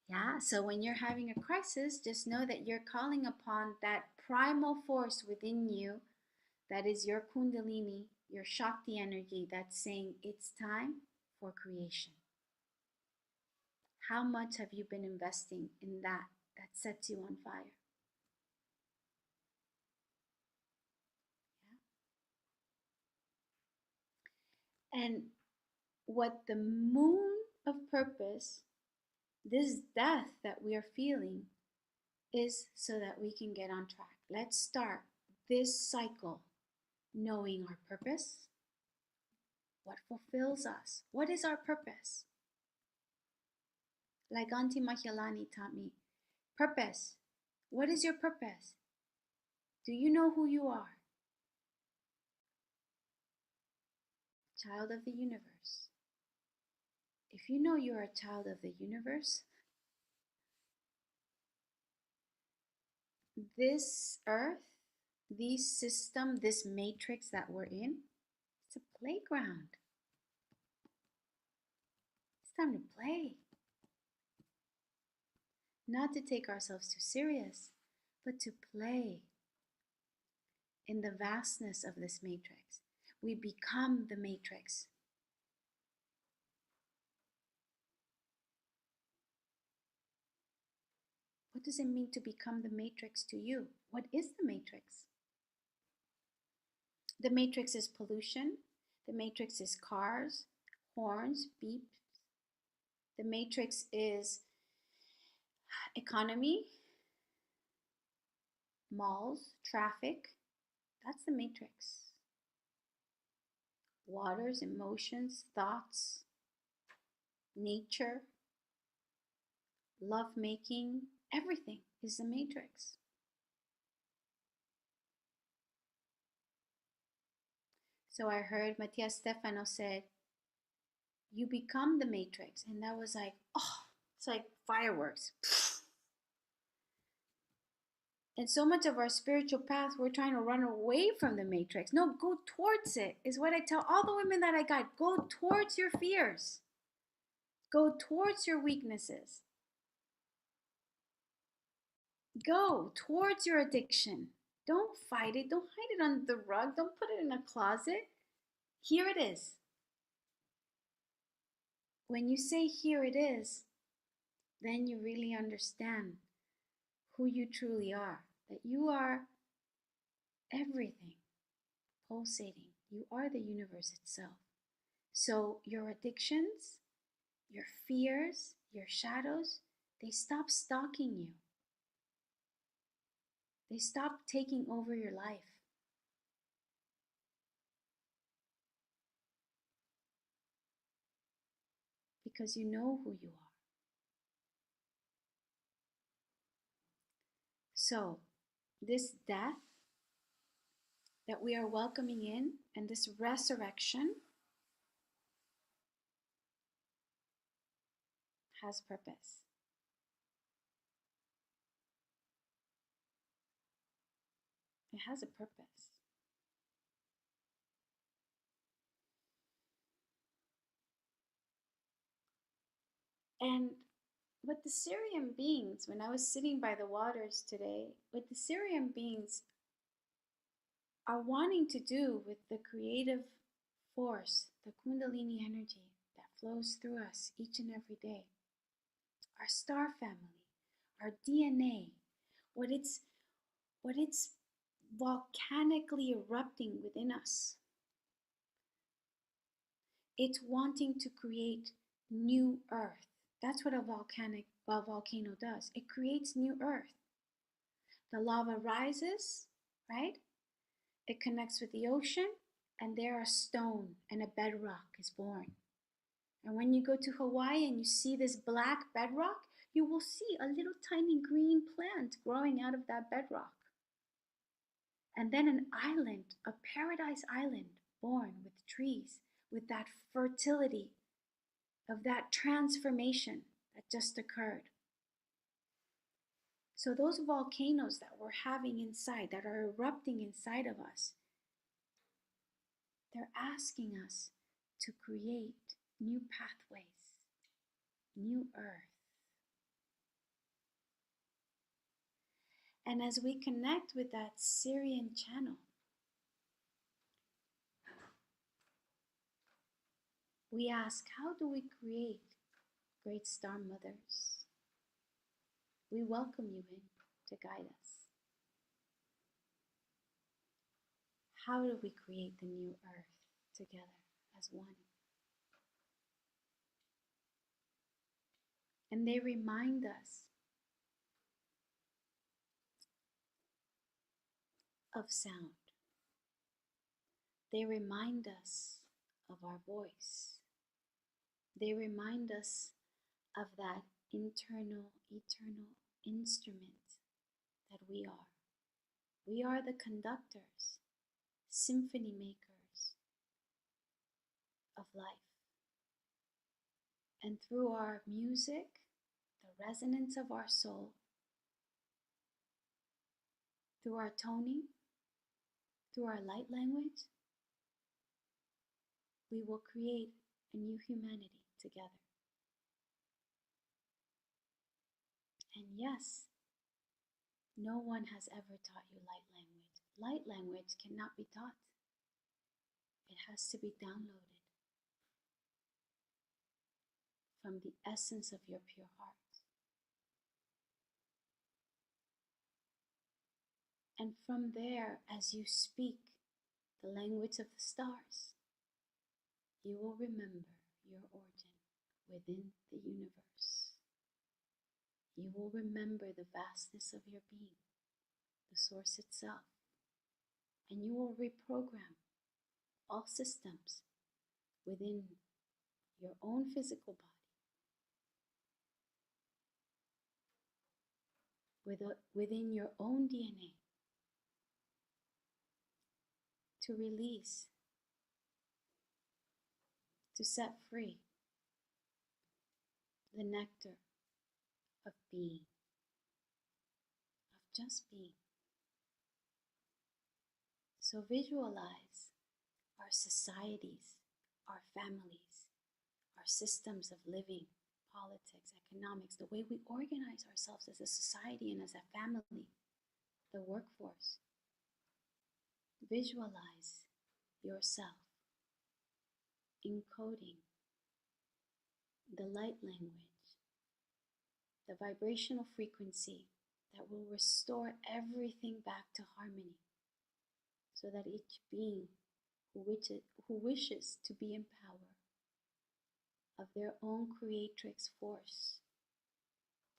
Yeah, so when you're having a crisis, just know that you're calling upon that primal force within you that is your Kundalini, your Shakti energy that's saying it's time for creation. How much have you been investing in that sets you on fire? Yeah. And what the moon of purpose, this death that we are feeling, is so that we can get on track. Let's start this cycle knowing our purpose. What fulfills us? What is our purpose? Like Auntie Mahialani taught me, purpose. What is your purpose? Do you know who you are? Child of the universe. If you know you're a child of the universe, this earth, this system, this matrix that we're in, it's a playground. It's time to play. Not to take ourselves too serious, but to play in the vastness of this matrix. We become the matrix. What does it mean to become the matrix to you? What is the matrix? The matrix is pollution. The matrix is cars, horns, beeps. The matrix is economy, malls, traffic. That's the matrix. Waters, emotions, thoughts, nature, love making, everything is the matrix. So I heard Matias Stefano said, you become the matrix. And that was like, oh, it's like fireworks. And so much of our spiritual path, we're trying to run away from the matrix. No, go towards it, is what I tell all the women that I guide. Go towards your fears, go towards your weaknesses, go towards your addiction. Don't fight it, don't hide it under the rug, don't put it in a closet. Here it is. When you say here it is, then you really understand who you truly are, that you are everything pulsating. You are the universe itself. So your addictions, your fears, your shadows, they stop stalking you. They stop taking over your life. Because you know who you are. So, this death that we are welcoming in and this resurrection has purpose. It has a purpose. And what the Syrian beings, when I was sitting by the waters today, what the Syrian beings are wanting to do with the creative force, the Kundalini energy that flows through us each and every day, our star family, our DNA, what it's volcanically erupting within us. It's wanting to create new earth. That's what a volcano does. It creates new earth. The lava rises, right? It connects with the ocean and there a stone and a bedrock is born. And when you go to Hawaii and you see this black bedrock, you will see a little tiny green plant growing out of that bedrock. And then an island, a paradise island, born with trees, with that fertility of that transformation that just occurred. So those volcanoes that we're having inside, that are erupting inside of us, they're asking us to create new pathways, new earth. And as we connect with that Syrian channel, we ask, how do we create great star mothers? We welcome you in to guide us. How do we create the new earth together as one? And they remind us of sound. They remind us of our voice. They remind us of that internal, eternal instrument that we are. We are the conductors, symphony makers of life. And through our music, the resonance of our soul, through our toning, through our light language, we will create a new humanity together. And yes, no one has ever taught you light language. Light language cannot be taught. It has to be downloaded from the essence of your pure heart. And from there, as you speak the language of the stars, you will remember your origin within the universe. You will remember the vastness of your being, the source itself, and you will reprogram all systems within your own physical body, within your own DNA, to release, to set free the nectar of being, of just being. So visualize our societies, our families, our systems of living, politics, economics, the way we organize ourselves as a society and as a family, the workforce. Visualize yourself encoding the light language, the vibrational frequency that will restore everything back to harmony, so that each being who wishes to be in power of their own creatrix force,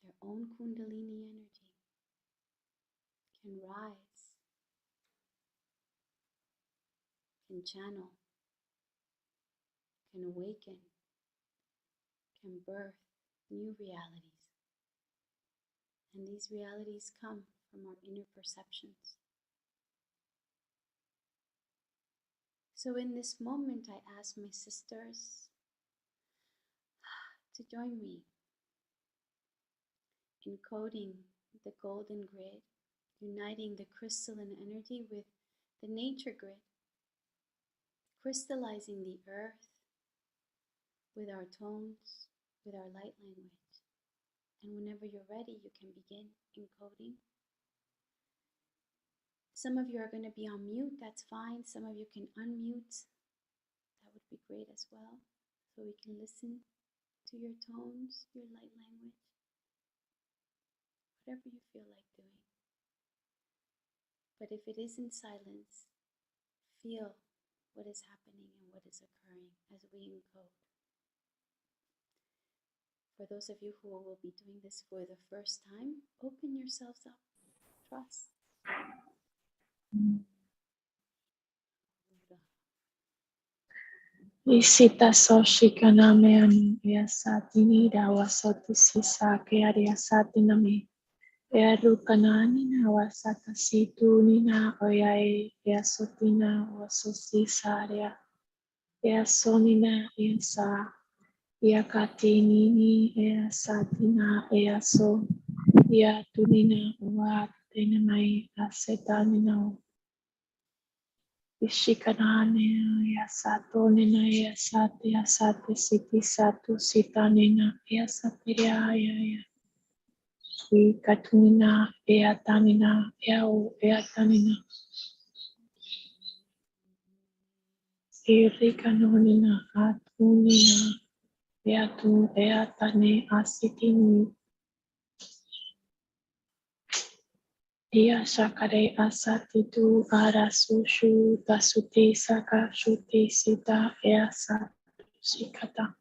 their own kundalini energy, can rise, can channel, can awaken, can birth new realities. And these realities come from our inner perceptions. So in this moment, I ask my sisters to join me in coding the golden grid, uniting the crystalline energy with the nature grid, crystallizing the earth with our tones, with our light language. And whenever you're ready, you can begin encoding. Some of you are going to be on mute, that's fine. Some of you can unmute. That would be great as well. So we can listen to your tones, your light language, whatever you feel like doing. But if it is in silence, feel what is happening and what is occurring as we encode. For those of you who will be doing this for the first time, open yourselves up. Trust. Isita Soshikaname Anu Yasatini Dawasoti Sisa Kearia Satiname Erukanani Nawasata Situ Nina Oyae Yasotina Wasosi Saria Yasonina Yasa Yakatini Yasatina Yaso Yatunina Watenamai Asetanino Ishikanane yasatonina yasate yasate siti satu sitanina yasateya ya ikatunina eatanina yau eatanina irikanonina atunina eatu eatane asitini Dia sakare asatitu arasushu tasuti saka shuti sita easatu sikata.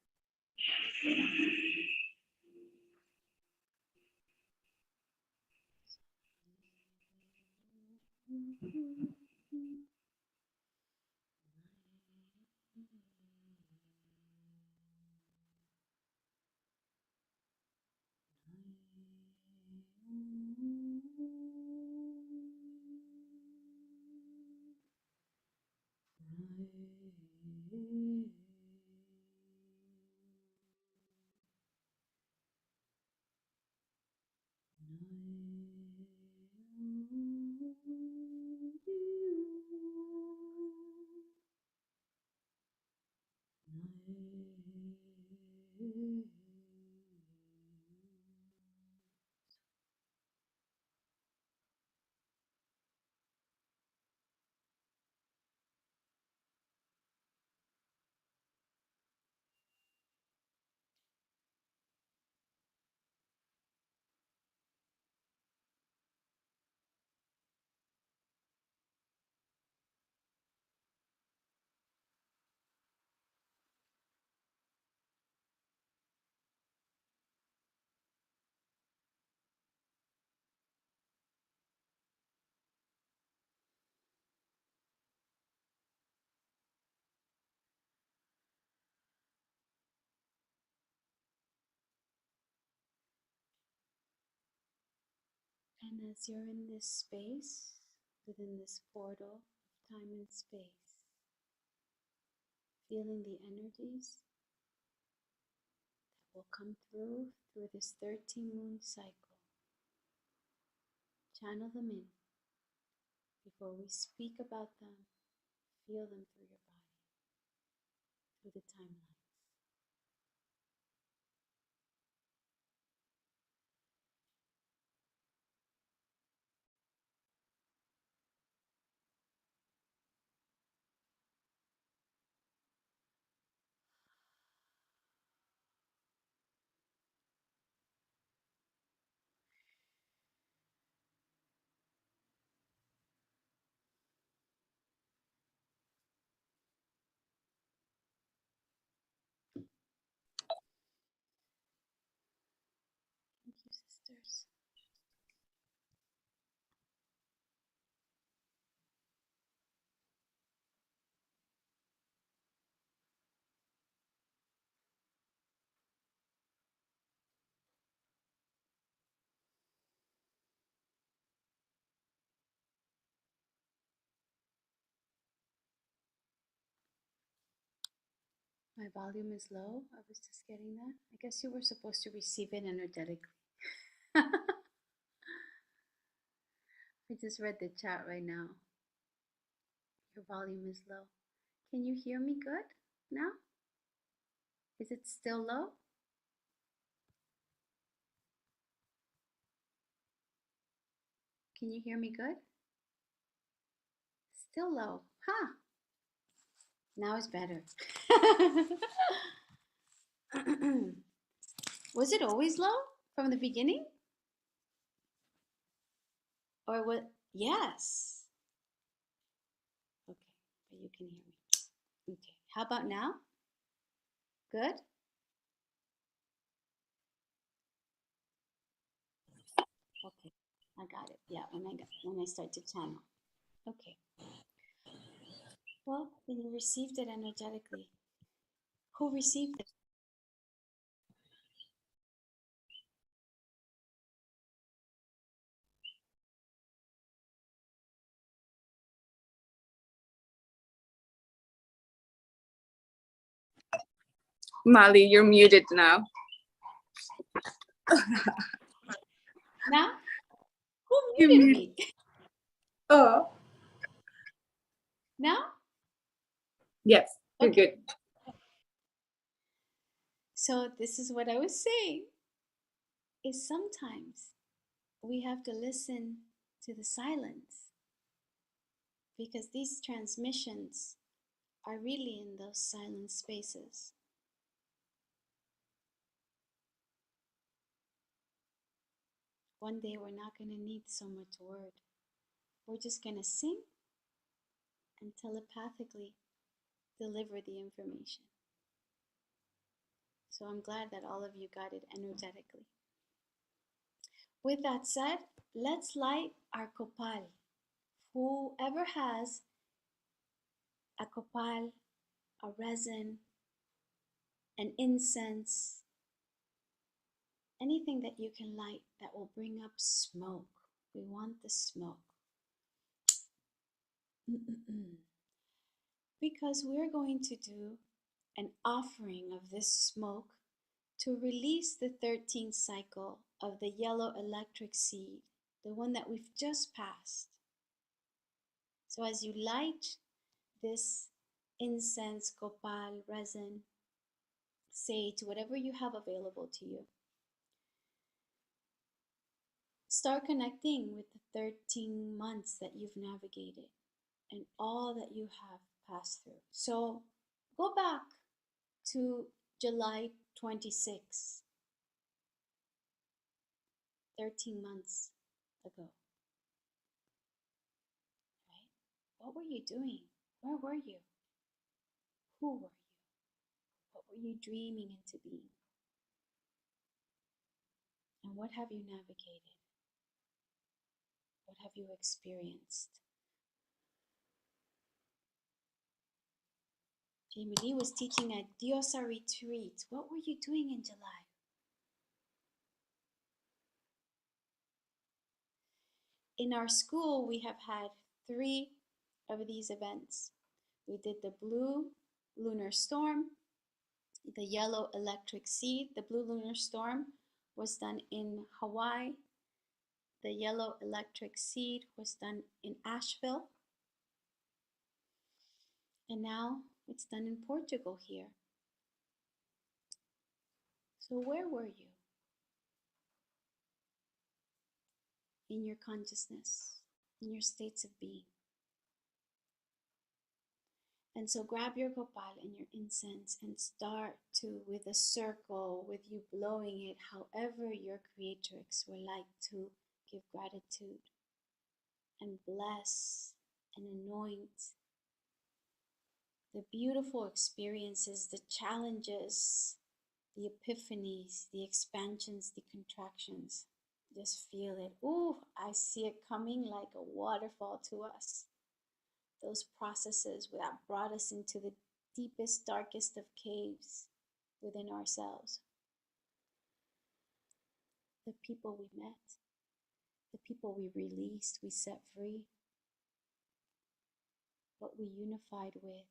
And as you're in this space, within this portal of time and space, feeling the energies that will come through this 13-moon cycle, channel them in. Before we speak about them, feel them through your body, through the timelines. Thank you, sisters. My volume is low. I was just getting that. I guess you were supposed to receive it energetically. I just read the chat right now. Your volume is low. Can you hear me good now? Is it still low? Can you hear me good? Still low. Huh. Now it's better. Was it always low from the beginning? Or what? Yes. Okay, but you can hear me. Okay, how about now? Good? Okay, I got it. Yeah, when I start to channel. Okay. Well, then you received it energetically. Who received it? Molly, you're muted now. Now? Who muted me? Oh. Now? Yes, you're Okay. good. So this is what I was saying, is sometimes we have to listen to the silence, because these transmissions are really in those silent spaces. One day we're not going to need so much word. We're just going to sing and telepathically deliver the information. So I'm glad that all of you got it energetically. With that said, let's light our copal. Whoever has a copal, a resin, an incense, anything that you can light that will bring up smoke. We want the smoke. Because we're going to do an offering of this smoke to release the 13th cycle of the yellow electric seed, the one that we've just passed. So as you light this incense, copal, resin, sage, whatever you have available to you, start connecting with the 13 months that you've navigated and all that you have passed through. So go back to July 26, 13 months ago. Right? What were you doing? Where were you? Who were you? What were you dreaming into being? And what have you navigated? What have you experienced? Jamie Lee was teaching at Diosa retreat. What were you doing in July? In our school, we have had 3 of these events. We did the blue lunar storm, the yellow electric seed. The blue lunar storm was done in Hawaii. The yellow electric seed was done in Asheville. And now it's done in Portugal here. So where were you in your consciousness, in your states of being? And so grab your copal and your incense and start to, with a circle, with you blowing it, however your creatrix would like to give gratitude and bless and anoint the beautiful experiences, the challenges, the epiphanies, the expansions, the contractions. Just feel it. Ooh, I see it coming like a waterfall to us. Those processes that brought us into the deepest, darkest of caves within ourselves. The people we met, the people we released, we set free, what we unified with,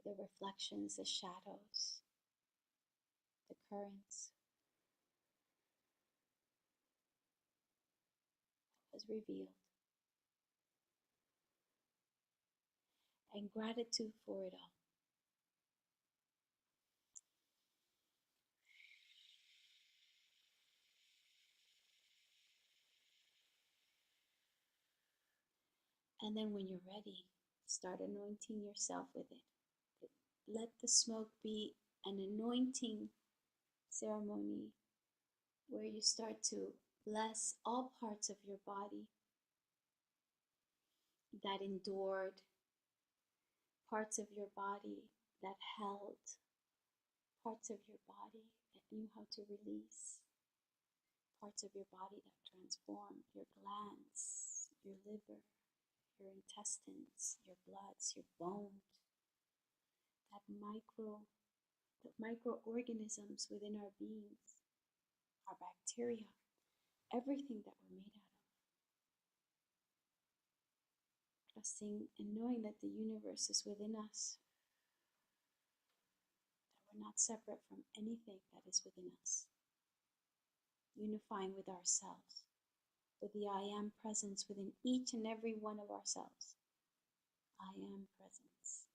the reflections, the shadows, the currents, was revealed. And gratitude for it all. And then when you're ready, start anointing yourself with it. Let the smoke be an anointing ceremony where you start to bless all parts of your body that endured, parts of your body that held, parts of your body that knew how to release, parts of your body that transformed, your glands, your liver, your intestines, your bloods, your bones, at the microorganisms within our beings, our bacteria, everything that we're made out of. Trusting and knowing that the universe is within us, that we're not separate from anything that is within us. Unifying with ourselves, with the I am presence within each and every one of ourselves. I am presence.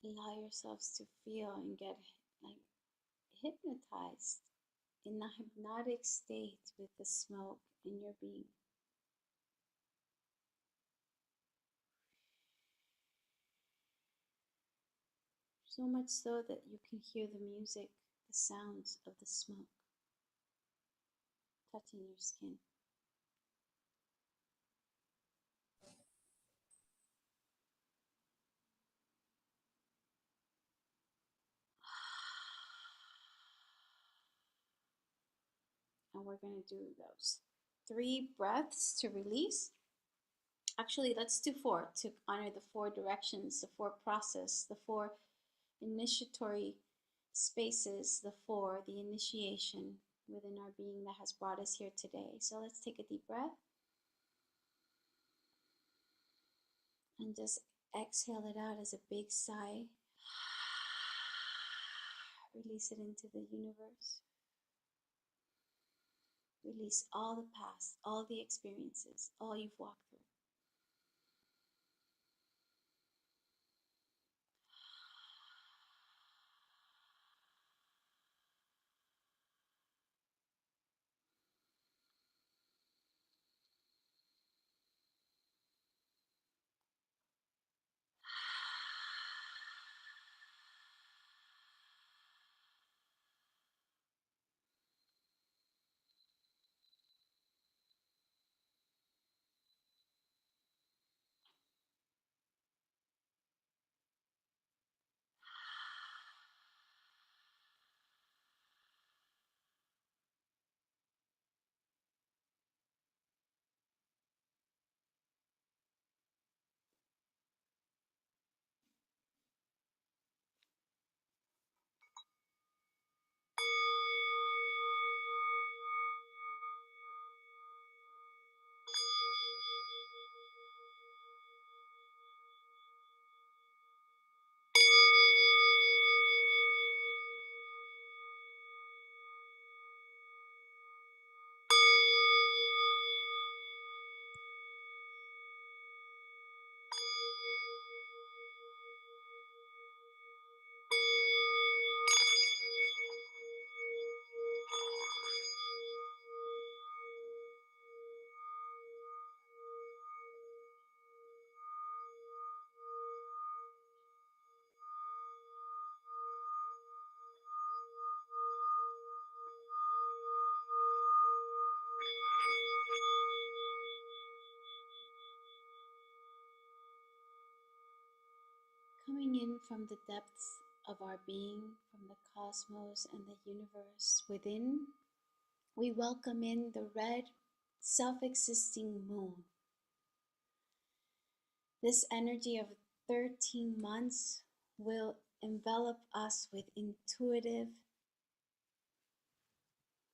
Allow yourselves to feel and get like hypnotized in the hypnotic state with the smoke in your being. So much so that you can hear the music, the sounds of the smoke touching your skin. And we're going to do those 3 breaths to release. Actually, let's do 4 to honor the 4 directions, the 4 process, the 4 initiatory spaces, the initiation within our being that has brought us here today. So let's take a deep breath and just exhale it out as a big sigh. Release it into the universe. Release all the past, all the experiences, all you've walked through. Coming in from the depths of our being, from the cosmos and the universe within, we welcome in the red, self-existing moon. This energy of 13 months will envelop us with intuitive,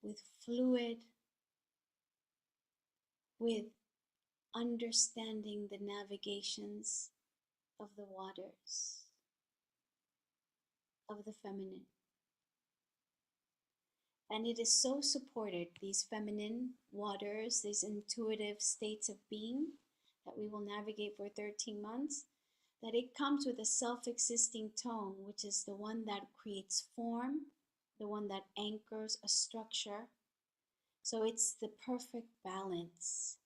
with fluid, with understanding the navigations of the waters, of the feminine. And it is so supported, these feminine waters, these intuitive states of being that we will navigate for 13 months, that it comes with a self-existing tone, which is the one that creates form, the one that anchors a structure. So it's the perfect balance.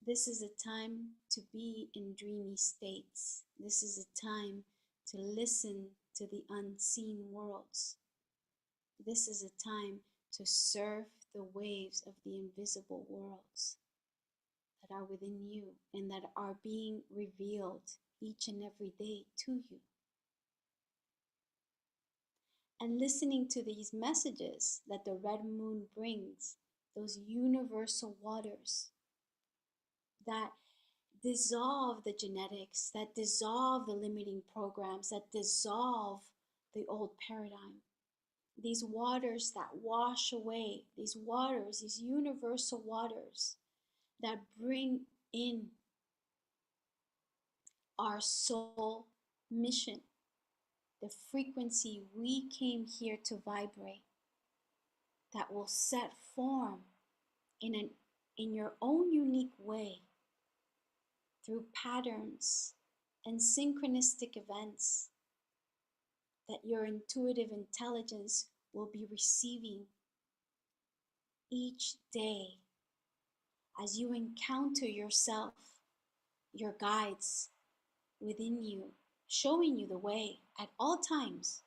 This is a time to be in dreamy states. This is a time to listen to the unseen worlds. This is a time to surf the waves of the invisible worlds that are within you and that are being revealed each and every day to you. And listening to these messages that the red moon brings, those universal waters that dissolve the genetics, that dissolve the limiting programs, that dissolve the old paradigm. These waters that wash away, these waters, these universal waters that bring in our soul mission, the frequency we came here to vibrate, that will set form in your own unique way through patterns and synchronistic events that your intuitive intelligence will be receiving each day as you encounter yourself, your guides within you, showing you the way at all times.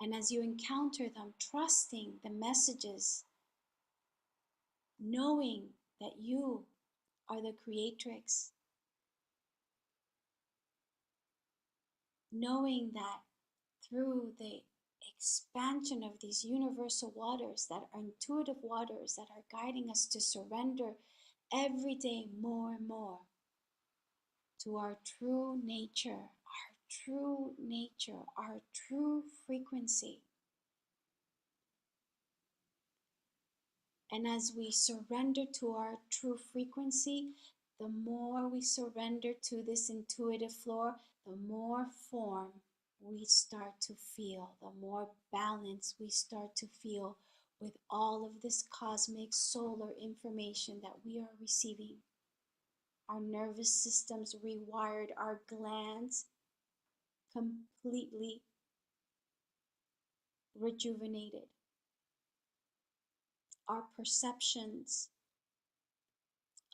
And as you encounter them, trusting the messages, knowing that you are the creatrix, knowing that through the expansion of these universal waters that are intuitive waters that are guiding us to surrender every day more and more to our true nature, our true frequency. And as we surrender to our true frequency, the more we surrender to this intuitive flow, the more form we start to feel, the more balance we start to feel with all of this cosmic solar information that we are receiving. Our nervous systems rewired, our glands completely rejuvenated, our perceptions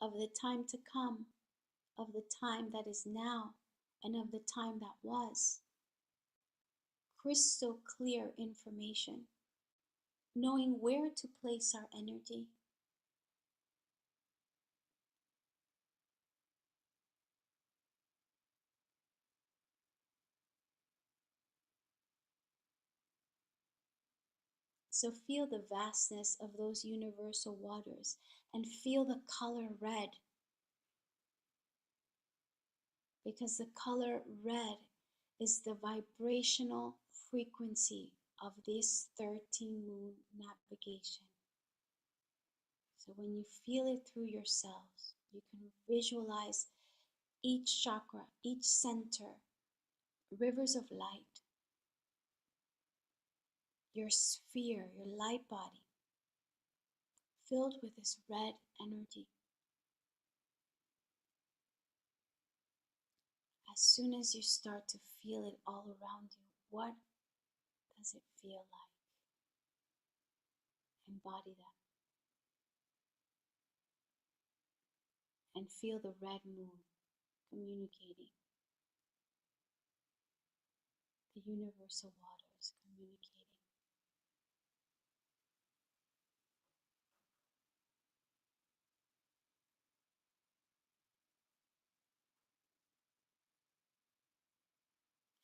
of the time to come, of the time that is now, and of the time that was. Crystal clear information, knowing where to place our energy. So feel the vastness of those universal waters and feel the color red, because the color red is the vibrational frequency of this 13 moon navigation. So when you feel it through yourselves, you can visualize each chakra, each center, rivers of light, your sphere, your light body, filled with this red energy. As soon as you start to feel it all around you, what does it feel like? Embody that. And feel the red moon communicating, the universal waters communicating.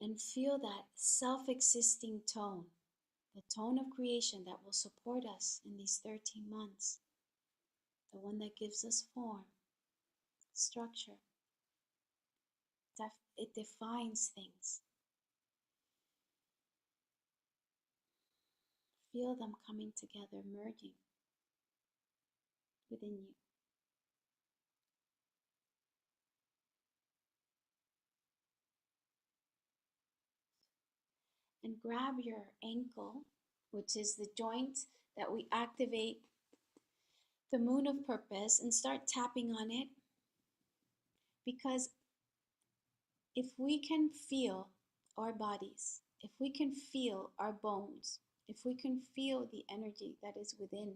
And feel that self-existing tone, the tone of creation that will support us in these 13 months, the one that gives us form, structure. It defines things. Feel them coming together, merging within you. And grab your ankle, which is the joint that we activate the moon of purpose, and start tapping on it. Because if we can feel our bodies, if we can feel our bones, if we can feel the energy that is within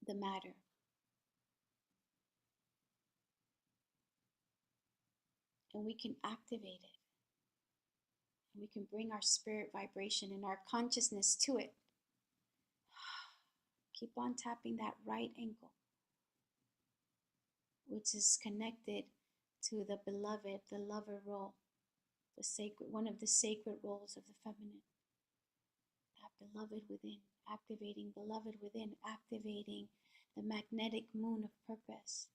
the matter, and we can activate it. And we can bring our spirit vibration and our consciousness to it. Keep on tapping that right ankle, which is connected to the beloved, the lover role, the sacred, one of the sacred roles of the feminine. That beloved within, activating beloved within, activating the magnetic moon of purpose,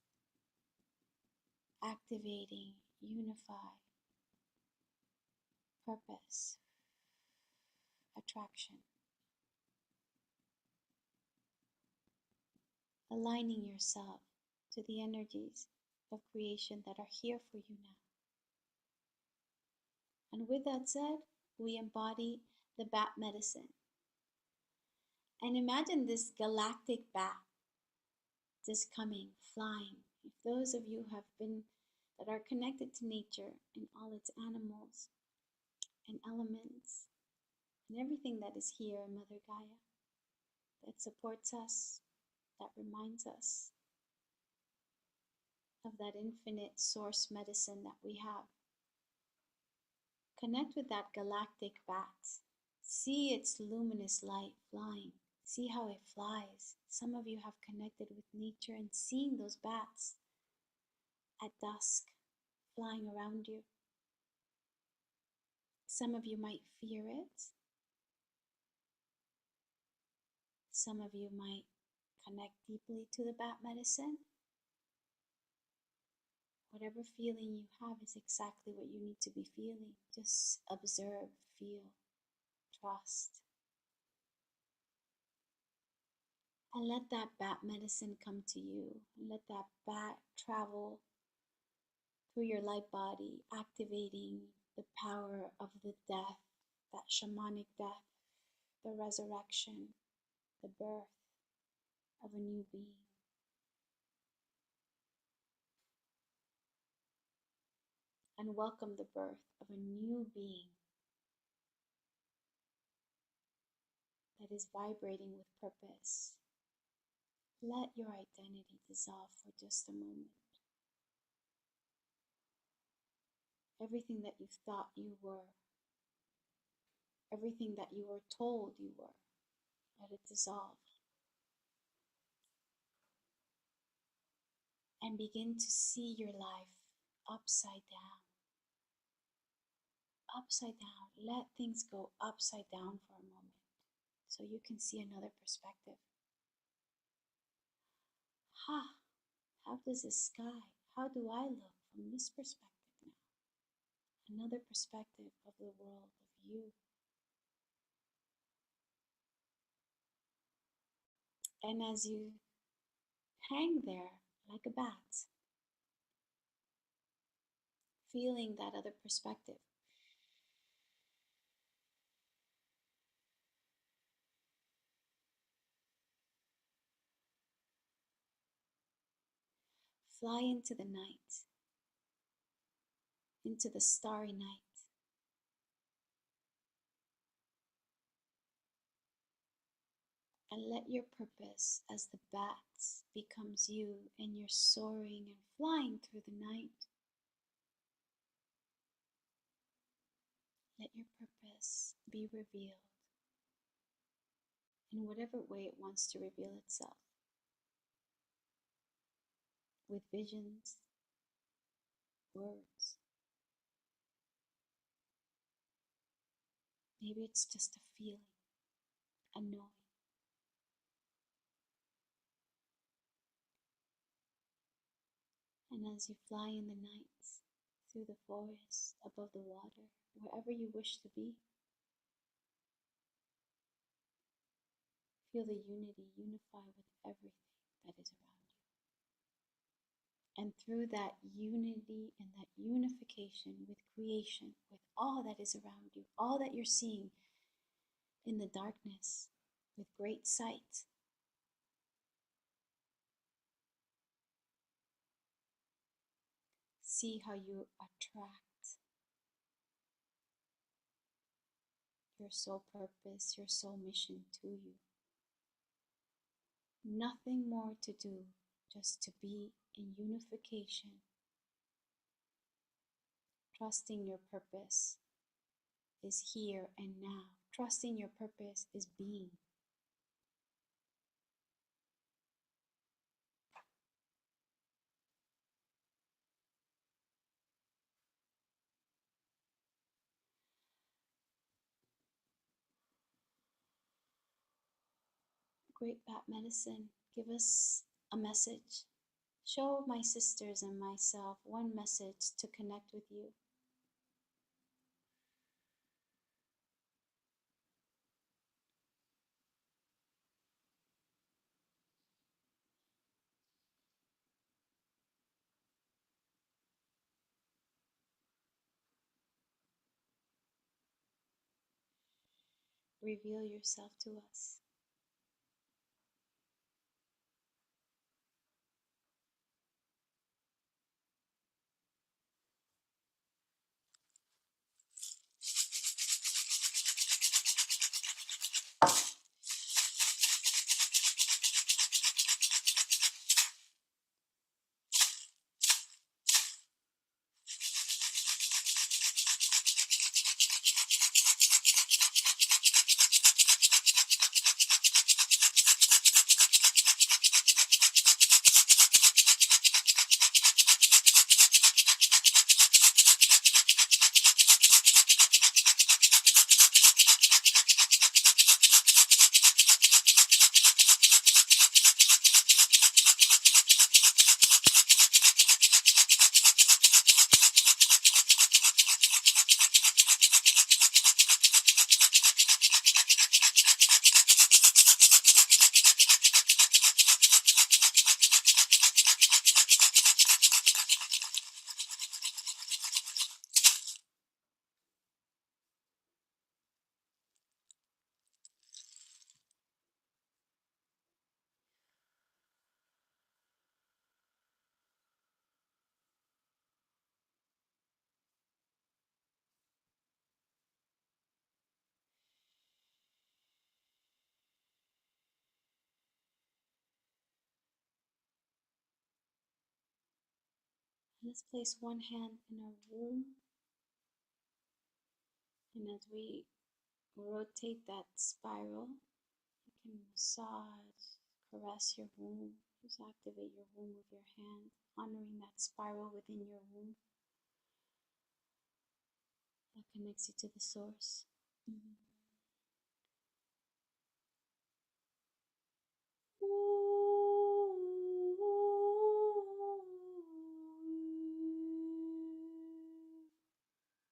activating, unify, purpose, attraction. Aligning yourself to the energies of creation that are here for you now. And with that said, we embody the bat medicine. And imagine this galactic bat just coming, flying. If those of you have been, that are connected to nature and all its animals and elements and everything that is here in Mother Gaia, that supports us, that reminds us of that infinite source medicine that we have. Connect with that galactic bat. See its luminous light flying. See how it flies. Some of you have connected with nature and seeing those bats at dusk flying around you. Some of you might fear it. Some of you might connect deeply to the bat medicine. Whatever feeling you have is exactly what you need to be feeling. Just observe, feel, trust. And let that bat medicine come to you. And let that bat travel through your light body, activating the power of the death, that shamanic death, the resurrection, the birth of a new being. And welcome the birth of a new being that is vibrating with purpose. Let your identity dissolve for just a moment. Everything that you thought you were, everything that you were told you were, let it dissolve. And begin to see your life upside down. Upside down. Let things go upside down for a moment so you can see another perspective. How does the sky, how do I look from this perspective now? Another perspective of the world, of you. And as you hang there like a bat, feeling that other perspective, fly into the night, into the starry night. And let your purpose as the bat becomes you, and you're soaring and flying through the night. Let your purpose be revealed in whatever way it wants to reveal itself. With visions, words. Maybe it's just a feeling, a knowing. And as you fly in the night, through the forest, above the water, wherever you wish to be, feel the unity, unify with everything that is around you. And through that unity and that unification with creation, with all that is around you, all that you're seeing in the darkness, with great sight, see how you attract your soul purpose, your soul mission to you. Nothing more to do, just to be in unification Trusting your purpose is here and now. Trusting your purpose is being. Great Bat Medicine, give us a message. Show my sisters and myself one message to connect with you. Reveal yourself to us. Let's place one hand in our womb, and as we rotate that spiral, you can massage, caress your womb. Just activate your womb with your hand, honoring that spiral within your womb that connects you to the source.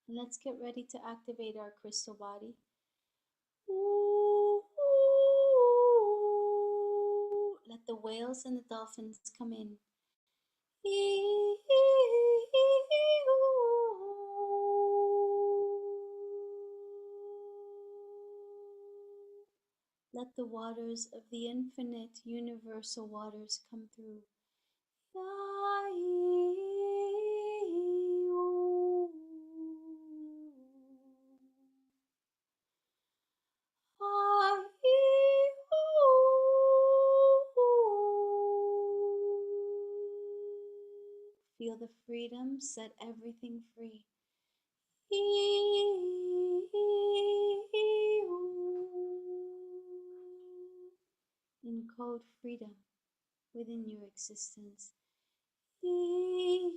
And let's get ready to activate our crystal body. Let the whales and the dolphins come in. Let the waters of the infinite universal waters come through. Feel the freedom, set everything free. Encode freedom within your existence. We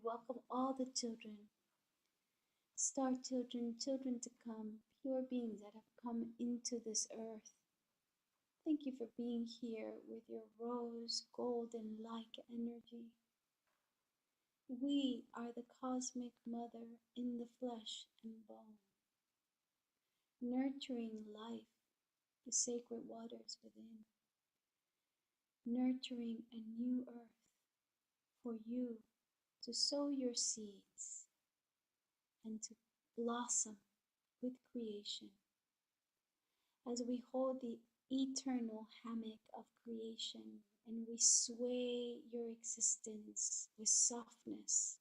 welcome all the children, star children, children to come, pure beings that have come into this earth. Thank you for being here with your rose, golden, like energy. We are the cosmic mother in the flesh and bone, nurturing life, the sacred waters within. nurturing a new earth for you to sow your seeds and to blossom with creation as we hold the eternal hammock of creation and we sway your existence with softness,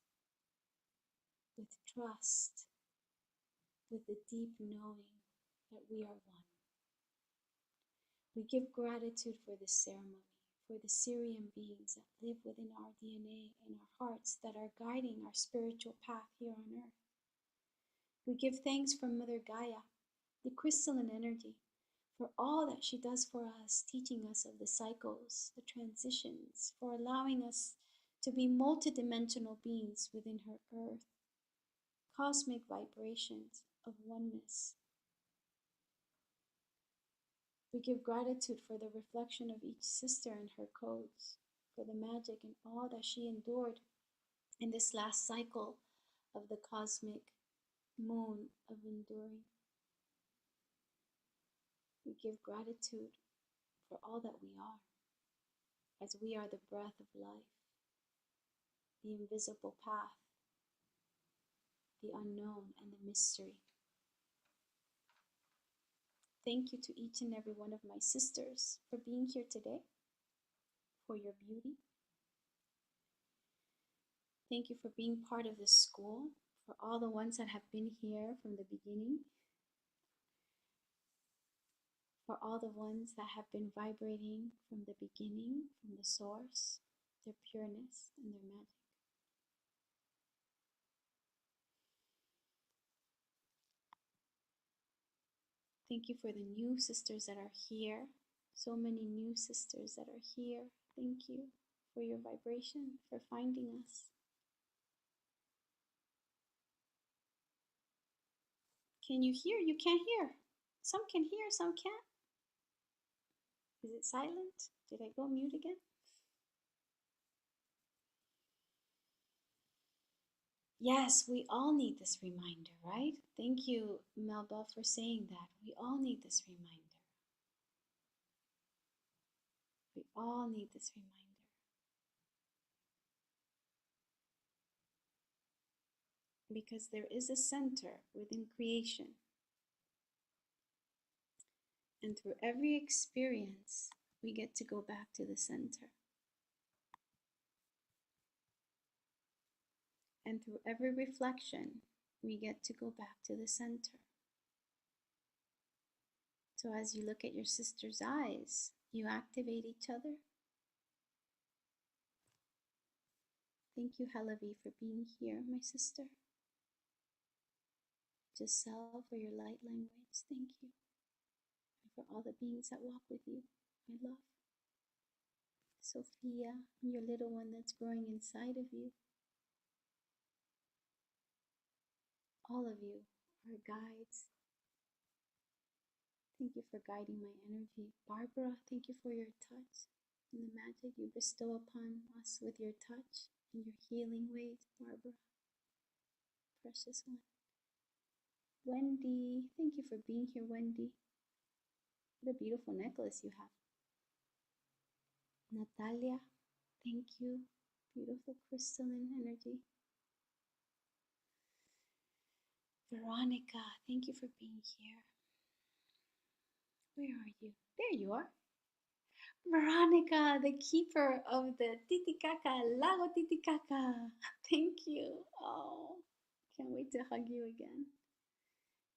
with trust, with the deep knowing that we are one. We give gratitude for this ceremony, for the Syrian beings that live within our DNA and our hearts that are guiding our spiritual path here on earth. We give thanks for Mother Gaia, the crystalline energy, for all that she does for us, teaching us of the cycles, the transitions, for allowing us to be multidimensional beings within her earth, cosmic vibrations of oneness. We give gratitude for the reflection of each sister and her codes, for the magic and all that she endured in this last cycle of the cosmic moon of enduring. We give gratitude for all that we are, as we are the breath of life, the invisible path, the unknown, and the mystery. Thank you to each and every one of my sisters for being here today, for your beauty. Thank you for being part of this school, for all the ones that have been here from the beginning, for all the ones that have been vibrating from the beginning, from the source, their pureness and their magic. Thank you for the new sisters that are here. So many new sisters that are here. Thank you for your vibration, for finding us. Can you hear? You can't hear. Some can hear, some can't. Is it silent? Did I go mute again? Yes, we all need this reminder, right? Thank you, Melba, for saying that. We all need this reminder. We all need this reminder. Because there is a center within creation. And through every experience, we get to go back to the center. And through every reflection, we get to go back to the center. So as you look at your sister's eyes, you activate each other. Thank you, Halavi, for being here, my sister. Giselle, for your light language. Thank you. And for all the beings that walk with you, my love. Sophia, and your little one that's growing inside of you. All of you are guides. Thank you for guiding my energy. Barbara, thank you for your touch and the magic you bestow upon us with your touch and your healing ways, Barbara. Precious one. Wendy, thank you for being here, Wendy. What a beautiful necklace you have. Natalia, thank you. Beautiful crystalline energy. Veronica, thank you for being here. Where are you? There you are. Veronica, the keeper of the Titicaca, Lago Titicaca. Thank you. Oh, can't wait to hug you again.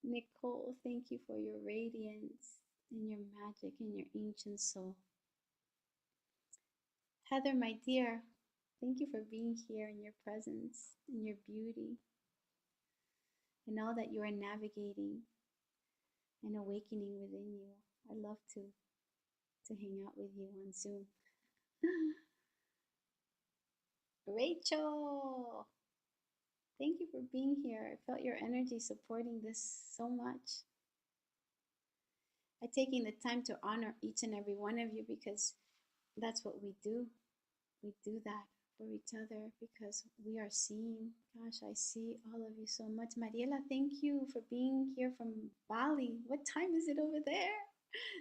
Nicole, thank you for your radiance and your magic and your ancient soul. Heather, my dear, thank you for being here in your presence, in your beauty, and all that you are navigating and awakening within you. I love to hang out with you on Zoom. Rachel, thank you for being here. I felt your energy supporting this so much. I'm taking the time to honor each and every one of you because that's what we do. We do that for each other because we are seen. Gosh, I see all of you so much. Mariela, thank you for being here from Bali. What time is it over there?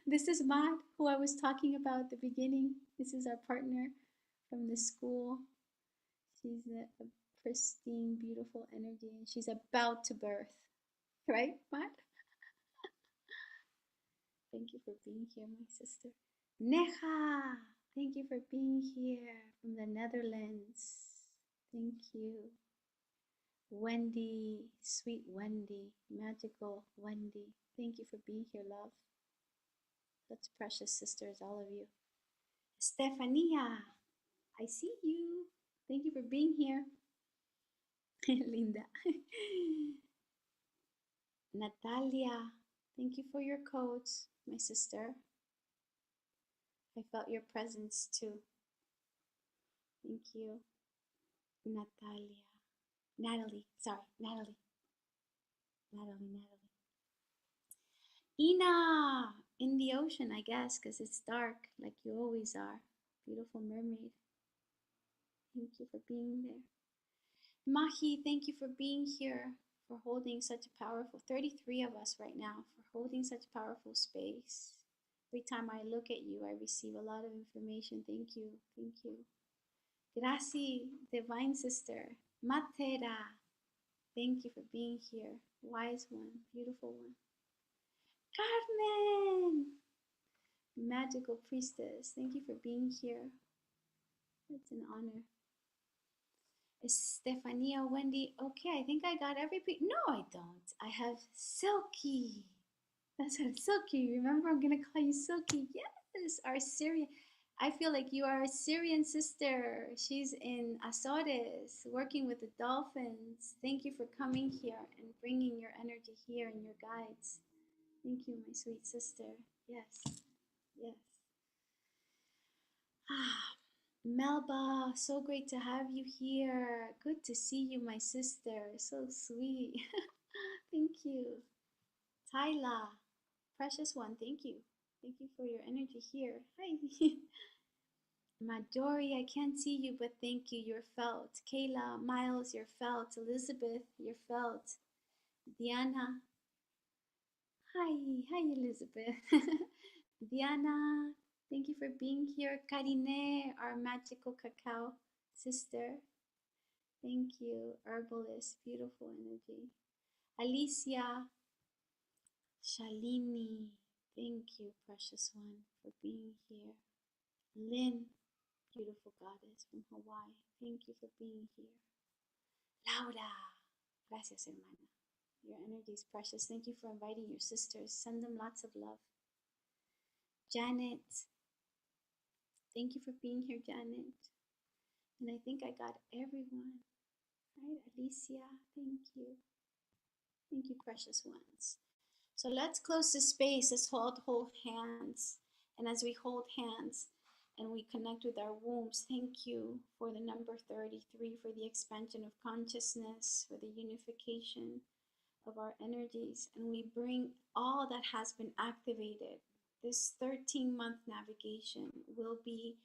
This is Matt, who I was talking about at the beginning. This is our partner from the school. She's a pristine, beautiful energy, and she's about to birth. Right, Matt? Thank you for being here, my sister. Neha, thank you for being here from the Netherlands. Thank you. Wendy, sweet Wendy, magical Wendy. Thank you for being here, love. Such precious sisters, all of you. Stefania, I see you. Thank you for being here. Linda. Natalia, thank you for your codes, my sister. I felt your presence too. Thank you. Natalia. Natalie. Ina, in the ocean, I guess, because it's dark, like you always are. Beautiful mermaid. Thank you for being there. Mahi, thank you for being here, for holding such a powerful, 33 of us right now, for holding such powerful space. Every time I look at you, I receive a lot of information. Thank you. Thank you. Gracie, divine sister. Matera, thank you for being here. Wise one, beautiful one. Carmen, magical priestess, thank you for being here. It's an honor. Stefania, Wendy. Okay, I think I got every No, I don't. I have Silky. That's what Silky. Remember, I'm gonna call you Silky. Yes, our Syrian. I feel like you are a Syrian sister. She's in Azores, working with the dolphins. Thank you for coming here and bringing your energy here and your guides. Thank you, my sweet sister. Yes, yes. Ah, Melba, so great to have you here. Good to see you, my sister. So sweet. Thank you. Tyla, precious one, thank you. Thank you for your energy here. Hi. Majori, I can't see you, but thank you. You're felt. Kayla, Miles, you're felt. Elizabeth, you're felt. Diana, hi. Hi, Elizabeth. Diana, thank you for being here. Karine, our magical cacao sister. Thank you. Herbalist, beautiful energy. Alicia, Shalini, thank you, precious one, for being here. Lynn, beautiful goddess from Hawaii, thank you for being here. Laura, gracias, hermana. Your energy is precious. Thank you for inviting your sisters. Send them lots of love. Janet, thank you for being here, Janet. And I think I got everyone. Right, Alicia, thank you. Thank you, precious ones. So let's close the space. Let's hold hands. And as we hold hands and we connect with our wombs, thank you for the number 33, for the expansion of consciousness, for the unification of our energies. And we bring all that has been activated. This 13-month navigation will be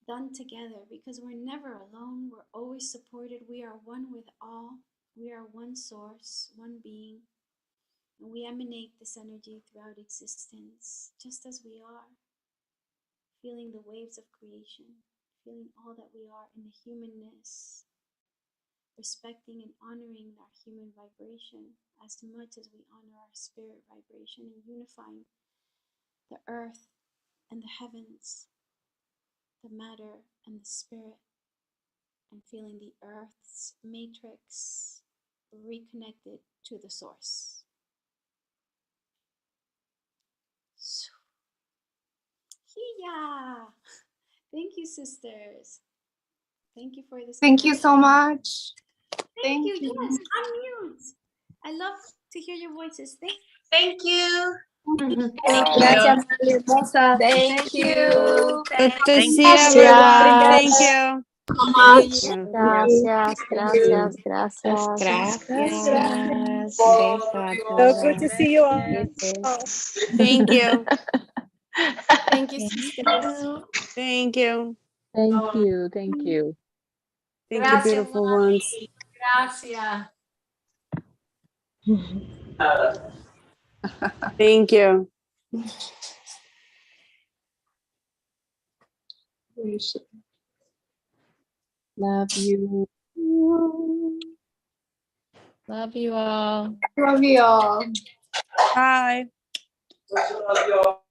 done together because we're never alone. We're always supported. We are one with all. We are one source, one being. And we emanate this energy throughout existence, just as we are, feeling the waves of creation, feeling all that we are in the humanness, respecting and honoring our human vibration as much as we honor our spirit vibration, and unifying the earth and the heavens, the matter and the spirit, and feeling the earth's matrix reconnected to the source. Hiya! Thank you, sisters. Thank you for this. Thank you so much. Thank you. Yes, unmute. I love to hear your voices. Thank you. Gracias, hermosa. Thank you. Good to see Gracias. everyone. Thank you. Gracias, Gracias. gracias. Gracias. So good to see you all. Thank you. Thank you, sisters. Thank you. Thank you. Thank you. Thank you, beautiful ones. Gracias. Thank you. Love you. Love you all. Love you all. Bye. Love you all.